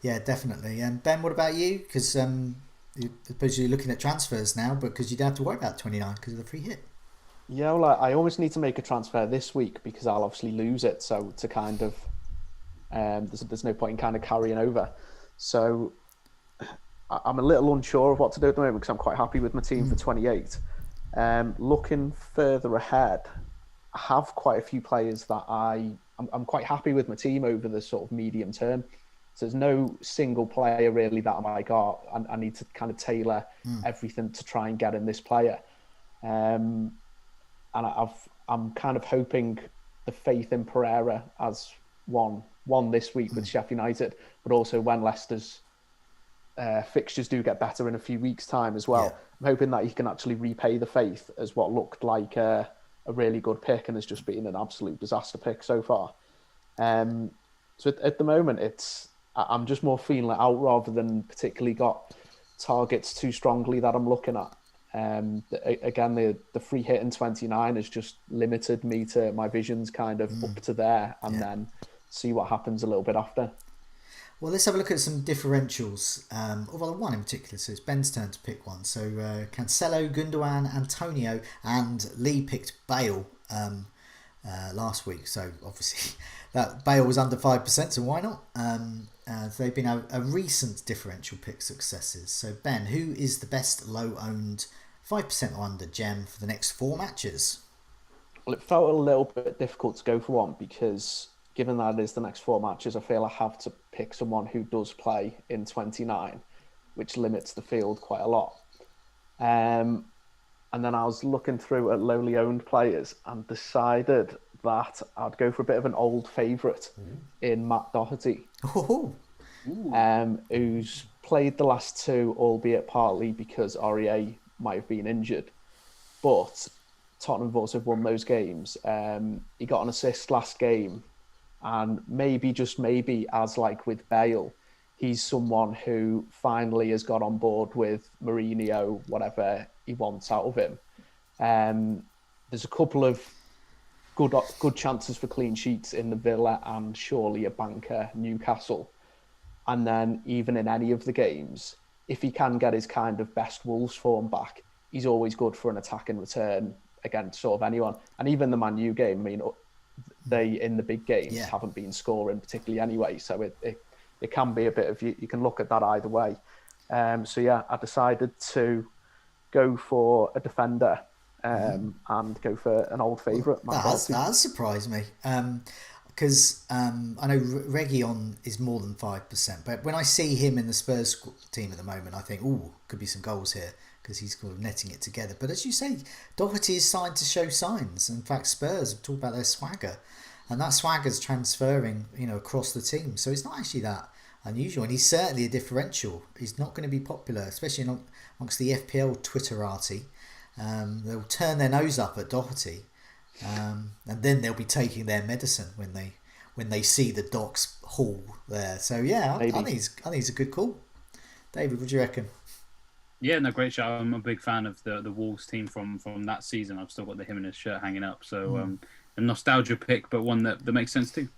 Yeah, definitely. And Ben, what about you? Because I suppose you're looking at transfers now, but because you don't have to worry about 29 because of the free hit.
Yeah, well, I almost need to make a transfer this week because I'll obviously lose it. So to kind of, there's no point in kind of carrying over. So I'm a little unsure of what to do at the moment because I'm quite happy with my team for 28. Looking further ahead, I have quite a few players that I'm quite happy with my team over the sort of medium term. So there's no single player really that I got. I need to kind of tailor everything to try and get in this player. And I'm kind of hoping the faith in Pereira as won this week with Sheffield United, but also when Leicester's fixtures do get better in a few weeks' time as well. Yeah. I'm hoping that he can actually repay the faith as what looked like a really good pick and has just been an absolute disaster pick so far. So at the moment, I'm just more feeling it out rather than particularly got targets too strongly that I'm looking at. Again, the free hit in 29 has just limited me to my visions kind of up to there and then see what happens a little bit after.
Well, let's have a look at some differentials. Although one in particular, so it's Ben's turn to pick one. So Cancelo, Gundogan, Antonio, and Lee picked Bale last week. So obviously that Bale was under 5%, so why not? They've been a recent differential pick successes. So Ben, who is the best low-owned 5% or under gem for the next 4 matches?
Well, it felt a little bit difficult to go for one because given that it is the next 4 matches, I feel I have to pick someone who does play in 29, which limits the field quite a lot. And then I was looking through at lowly owned players and decided that I'd go for a bit of an old favourite in Matt Doherty, who's played the last 2, albeit partly because Aurier might have been injured. But Tottenham have also won those games. He got an assist last game. And maybe, just maybe, as like with Bale, he's someone who finally has got on board with Mourinho, whatever he wants out of him. There's a couple of good chances for clean sheets in the Villa and surely a banker Newcastle. And then even in any of the games, if he can get his kind of best Wolves form back, he's always good for an attack in return against sort of anyone. And even the Man U game, I mean, they in the big games haven't been scoring particularly anyway, so it can be a bit of you can look at that either way. So yeah, I decided to go for a defender and go for an old favourite.
That surprised me because I know Reguilon is more than 5%, but when I see him in the Spurs team at the moment, I think, could be some goals here because he's kind of netting it together. But as you say, Doherty is starting to show signs. In fact, Spurs have talked about their swagger, and that swagger's transferring, across the team. So it's not actually that unusual, and he's certainly a differential. He's not going to be popular, especially amongst the FPL Twitterati. They'll turn their nose up at Doherty, and then they'll be taking their medicine when they see the Docks haul there. So yeah, I think he's a good call. David, what do you reckon?
Yeah, no, great shout. I'm a big fan of the Wolves team from that season. I've still got him in his shirt hanging up. So a nostalgia pick, but one that makes sense too.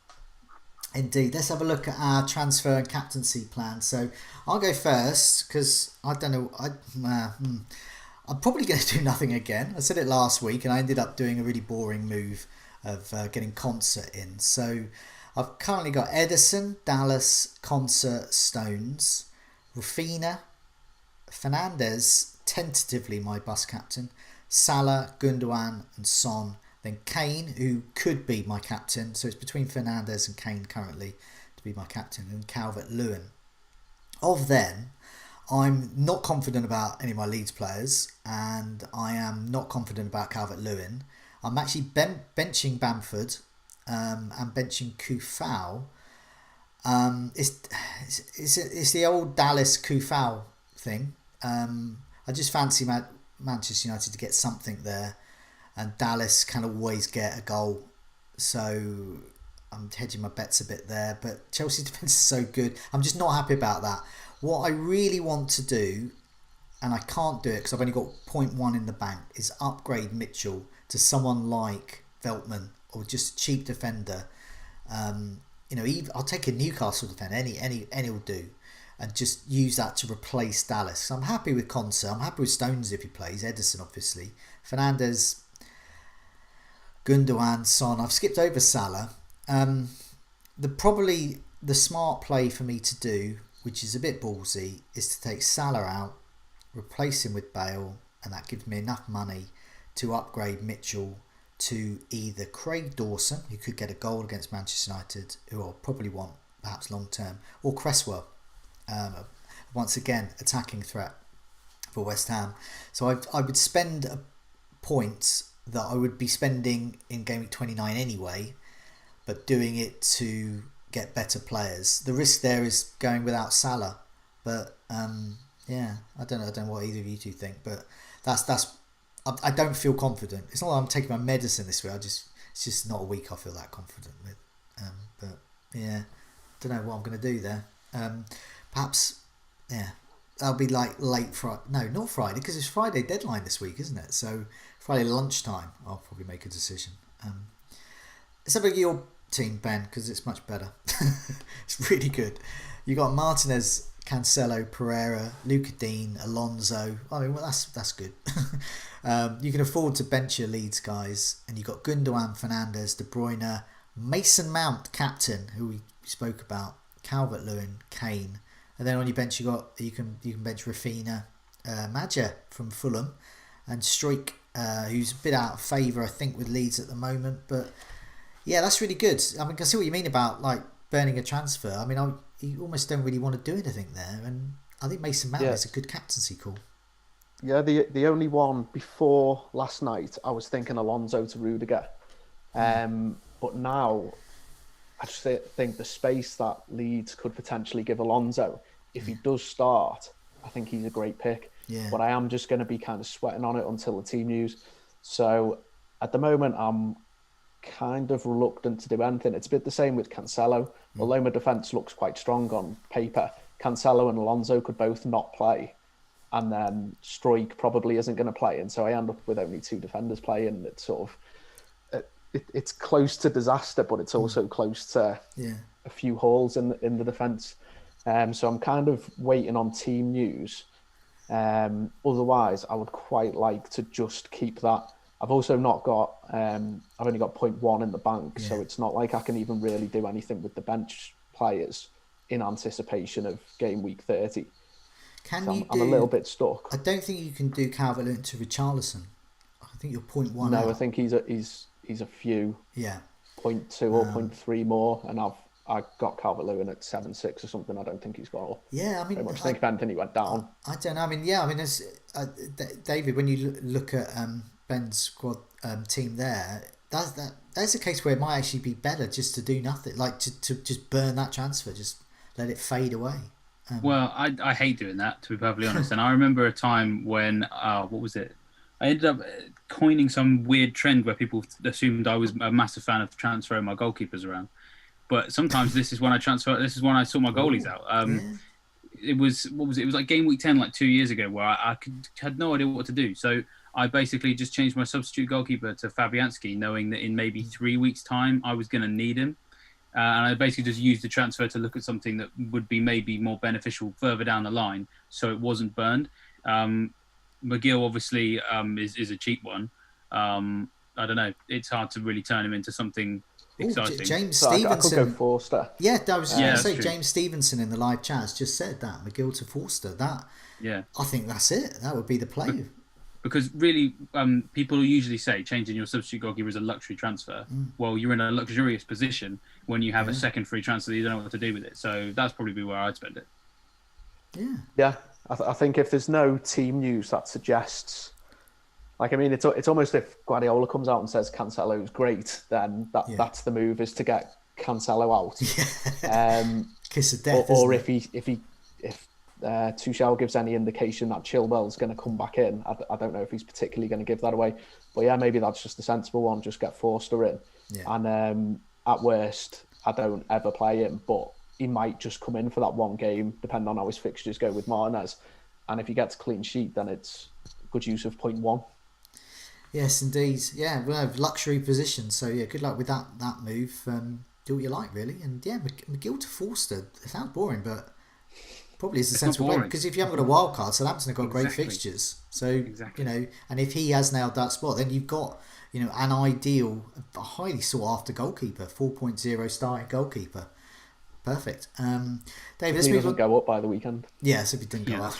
Indeed. Let's have a look at our transfer and captaincy plan. So I'll go first because I don't know. I'm probably going to do nothing again. I said it last week and I ended up doing a really boring move of getting Concert in. So I've currently got Ederson, Dallas, Concert, Stones, Rafina, Fernandes, tentatively my bus captain. Salah, Gundogan and Son. Then Kane, who could be my captain. So it's between Fernandes and Kane currently to be my captain. And Calvert-Lewin. Of them, I'm not confident about any of my Leeds players. And I am not confident about Calvert-Lewin. I'm actually benching Bamford and benching Kufau. It's the old Dallas Kufau thing. I just fancy Manchester United to get something there, and Dallas can always get a goal, so I'm hedging my bets a bit there. But Chelsea's defence is so good, I'm just not happy about that. What I really want to do, and I can't do it because I've only got 0.1 in the bank, is upgrade Mitchell to someone like Veltman or just a cheap defender. I'll take a Newcastle defender, any will do, and just use that to replace Dallas. So I'm happy with Konsa. I'm happy with Stones if he plays. Ederson, obviously. Fernandes, Gundogan, Son. I've skipped over Salah. Probably the smart play for me to do, which is a bit ballsy, is to take Salah out, replace him with Bale, and that gives me enough money to upgrade Mitchell to either Craig Dawson, who could get a goal against Manchester United, who I'll probably want perhaps long term, or Cresswell. Once again, attacking threat for West Ham. So I would spend points that I would be spending in Game Week 29 anyway, but doing it to get better players. The risk there is going without Salah, but I don't know what either of you two think, but that's. I don't feel confident. It's not that I'm taking my medicine this week. It's just not a week I feel that confident with. But yeah, don't know what I'm going to do there. Perhaps, that'll be like late Friday. No, not Friday, because it's Friday deadline this week, isn't it? So Friday lunchtime, I'll probably make a decision. Let's have a look at your team, Ben, because it's much better. It's really good. You got Martinez, Cancelo, Pereira, Luca Dean, Alonso. I mean, well, that's good. You can afford to bench your Leeds guys, and you got Gundogan, Fernandes, De Bruyne, Mason Mount, captain, who we spoke about, Calvert-Lewin, Kane, and then on your bench you can bench Rafinha, Maja from Fulham, and Struijk, who's a bit out of favour I think with Leeds at the moment, but yeah, that's really good. I mean, I see what you mean about like burning a transfer. I mean, you almost don't really want to do anything there, and I think Mason Mount is a good captaincy call.
Yeah, the only one before last night, I was thinking Alonso to Rudiger. But now, I just think the space that Leeds could potentially give Alonso, if he does start, I think he's a great pick.
Yeah.
But I am just going to be kind of sweating on it until the team news. So at the moment, I'm kind of reluctant to do anything. It's a bit the same with Cancelo. Although my defence looks quite strong on paper, Cancelo and Alonso could both not play. And then Struijk probably isn't going to play. And so I end up with only two defenders playing. It's sort of, it's close to disaster, but it's also close to a few holes in the defence. So I'm kind of waiting on team news. Otherwise, I would quite like to just keep that. I've also not got, I've only got 0.1 in the bank. So it's not like I can even really do anything with the bench players in anticipation of game week 30.
I'm
a little bit stuck.
I don't think you can do Calvert-Lewin to Richarlison. I think you're 0.1
No,
out.
I think he's a few. 0.2 or 0.3 more, and I got Calvert-Lewin at 7.6 or something. I don't think he's got.
Yeah, I mean,
very much. I think if anything, he went down.
I don't know. I mean, as David, when you look at Ben's squad team there, that's a case where it might actually be better just to do nothing, like to just burn that transfer, just let it fade away.
Well, I hate doing that, to be perfectly honest. And I remember a time when, what was it? I ended up coining some weird trend where people assumed I was a massive fan of transferring my goalkeepers around. But sometimes this is when I transfer. This is when I sort my goalies out. It was it was like game week 10, like 2 years ago, where I had no idea what to do. So I basically just changed my substitute goalkeeper to Fabianski, knowing that in maybe 3 weeks' time I was going to need him. And I basically just used the transfer to look at something that would be maybe more beneficial further down the line, so it wasn't burned. McGill obviously is a cheap one. I don't know. It's hard to really turn him into something exciting.
James
So I could go
Stevenson.
Forster.
Yeah, I was going to say
true.
James Stevenson in the live chat has just said that McGill to Forster. That I think that's it. That would be the play.
Because really, people usually say changing your substitute goalkeeper is a luxury transfer. Well, you're in a luxurious position when you have a second free transfer that you don't know what to do with it. So that's probably where I'd spend it.
Yeah.
I think if there's no team news that suggests, like, I mean, it's almost if Guardiola comes out and says Cancelo's great, then that's the move, is to get Cancelo out.
Kiss of death.
Or if Tuchel gives any indication that Chilwell's going to come back in, I don't know if he's particularly going to give that away. But yeah, maybe that's just a sensible one. Just get Forster in, and at worst, I don't ever play him, but he might just come in for that one game, depending on how his fixtures go with Martinez. And if he gets a clean sheet, then it's good use of 0.1.
Yes, indeed. Yeah, we have luxury position. So yeah, good luck with that move. Do what you like, really. And yeah, McGill to Forster. It sounds boring, but probably is a sensible way, because if you haven't got a wild card, Southampton have got great fixtures. So you know, and if he has nailed that spot, then you've got, you know, an ideal, a highly sought after goalkeeper, 4.0 starting goalkeeper. Perfect. David, let's move on.
Go up by the weekend.
Yes, if it didn't go up.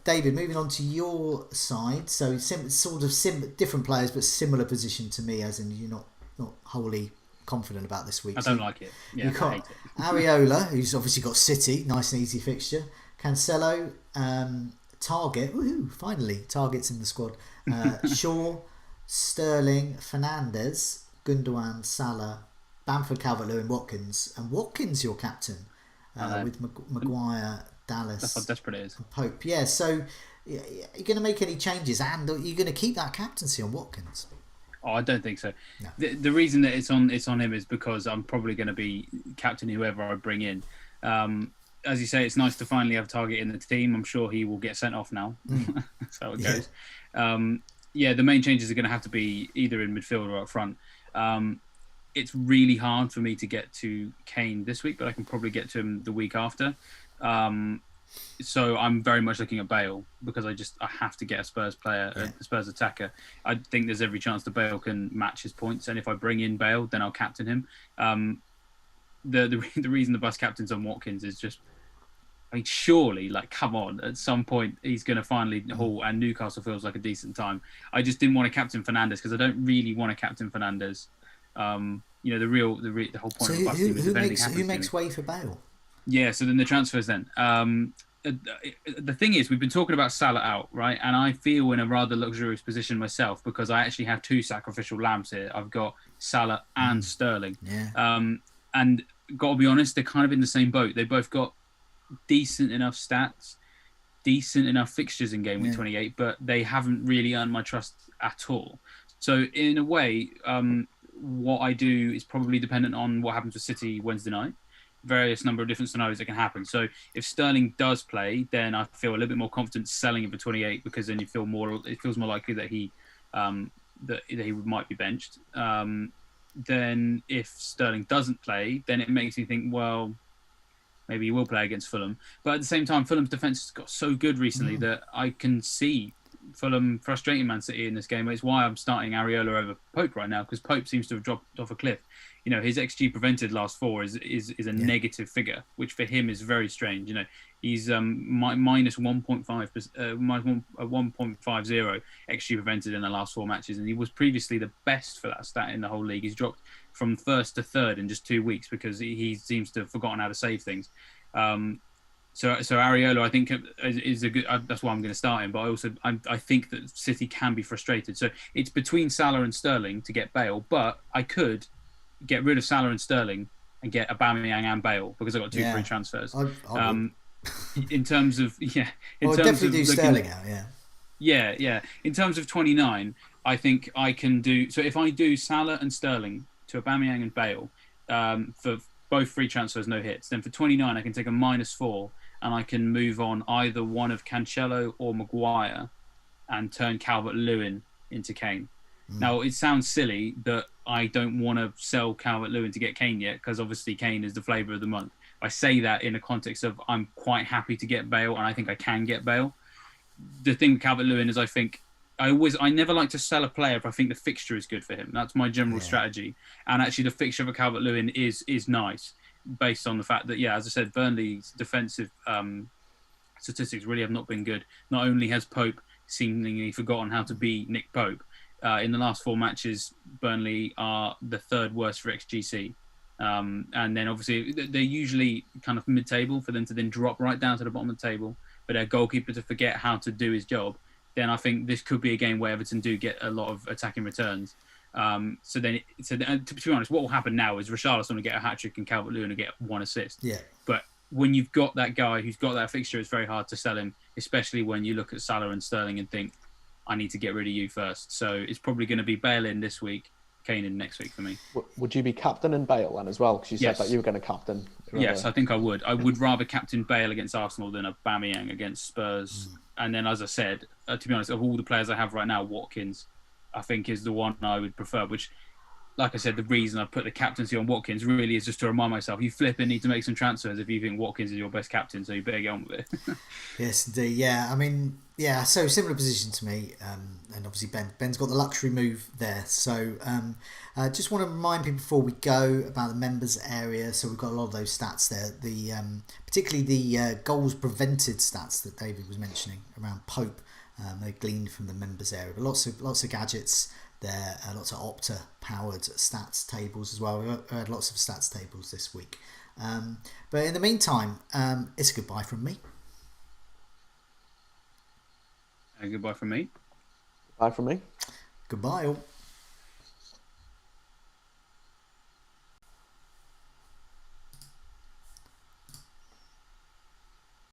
David, moving on to your side. So different players, but similar position to me, as in you're not wholly confident about this week.
I don't like it. Yeah,
you've got Areola, who's obviously got City, nice and easy fixture. Cancelo, Target, woohoo, finally, Target's in the squad. Shaw, Sterling, Fernandes, Gundogan, Salah, Bamford, Calvert-Lewin, Watkins. And Watkins, your captain, with Maguire, Dallas.
That's how desperate it is.
And Pope. Yeah, so you're going to make any changes, and you're going to keep that captaincy on Watkins?
Oh, I don't think so.
No.
The reason that it's on him is because I'm probably going to be captain whoever I bring in. As you say, it's nice to finally have Target in the team. I'm sure he will get sent off now. That's how it goes. The main changes are going to have to be either in midfield or up front. It's really hard for me to get to Kane this week, but I can probably get to him the week after. So I'm very much looking at Bale, because I have to get a Spurs player, a Spurs attacker. I think there's every chance that Bale can match his points, and if I bring in Bale, then I'll captain him. The reason the bus captain's on Watkins is just, I mean, surely, like, come on, at some point he's going to finally haul, and Newcastle feels like a decent time. I just didn't want to captain Fernandes, because I don't really want to captain Fernandes. You know, the whole point of the bus team is if anything happens.
Who makes way for Bale?
Yeah, so then the transfers then. The thing is, we've been talking about Salah out, right? And I feel in a rather luxurious position myself, because I actually have two sacrificial lambs here. I've got Salah and Sterling.
Yeah.
And got to be honest, they're kind of in the same boat. They both got decent enough stats, decent enough fixtures in Game Week 28, but they haven't really earned my trust at all. So in a way, what I do is probably dependent on what happens with City Wednesday night. Various number of different scenarios that can happen. So if Sterling does play, then I feel a little bit more confident selling him for 28, because then it feels more likely that he might be benched. Then if Sterling doesn't play, then it makes me think, well, maybe he will play against Fulham. But at the same time, Fulham's defence has got so good recently that I can see Fulham frustrating Man City in this game. It's why I'm starting Areola over Pope right now, because Pope seems to have dropped off a cliff. You know, his XG prevented last four is a negative figure, which for him is very strange. You know, he's minus 1.50 XG prevented in the last four matches, and he was previously the best for that stat in the whole league. He's dropped from first to third in just 2 weeks because he seems to have forgotten how to save things. So Areola, I think, is a good. That's why I'm going to start him. But I think that City can be frustrated. So it's between Salah and Sterling to get Bale, but I could get rid of Salah and Sterling and get Aubameyang and Bale, because I've got two free transfers. In terms of
definitely do Sterling out.
Yeah. In terms of 29, I think I can do. So if I do Salah and Sterling to Aubameyang and Bale for both free transfers, no hits, then for 29 I can take a -4 and I can move on either one of Cancelo or Maguire and turn Calvert-Lewin into Kane. Now, it sounds silly that I don't want to sell Calvert-Lewin to get Kane yet, because obviously Kane is the flavour of the month. I say that in a context of I'm quite happy to get Bale, and I think I can get Bale. The thing with Calvert-Lewin is I think I never like to sell a player if I think the fixture is good for him. That's my general
Yeah.
strategy. And actually, the fixture for Calvert-Lewin is nice, based on the fact that, yeah, as I said, Burnley's defensive statistics really have not been good. Not only has Pope seemingly forgotten how to be Nick Pope, in the last 4 matches, Burnley are the 3rd worst for XGC. And then obviously they're usually kind of mid-table for them to then drop right down to the bottom of the table, but their goalkeeper to forget how to do his job. Then I think this could be a game where Everton do get a lot of attacking returns. So to be honest, what will happen now is Richarlison will get a hat-trick and Calvert-Lewin will get 1 assist.
Yeah.
But when you've got that guy who's got that fixture, it's very hard to sell him, especially when you look at Salah and Sterling and think, I need to get rid of you first. So it's probably going to be Bale in this week, Kane in next week for me.
Would you be captain in Bale then as well? Because you said that you were going to captain.
Yes, I think I would. I would rather captain Bale against Arsenal than Aubameyang against Spurs. And then, as I said, to be honest, of all the players I have right now, Watkins, I think, is the one I would prefer, which, like I said, the reason I put the captaincy on Watkins really is just to remind myself, you flipping need to make some transfers if you think Watkins is your best captain, so you better get on with it.
Yes, indeed. Yeah, I mean, yeah, so similar position to me, and obviously Ben's got the luxury move there. So just want to remind people before we go about the members area. So we've got a lot of those stats there. The particularly the goals prevented stats that David was mentioning around Pope. They're gleaned from the members area, but lots of gadgets there, lots of Opta powered stats tables as well. We've had lots of stats tables this week. But in the meantime, it's a goodbye from me.
Goodbye from me.
Bye from me.
Goodbye all.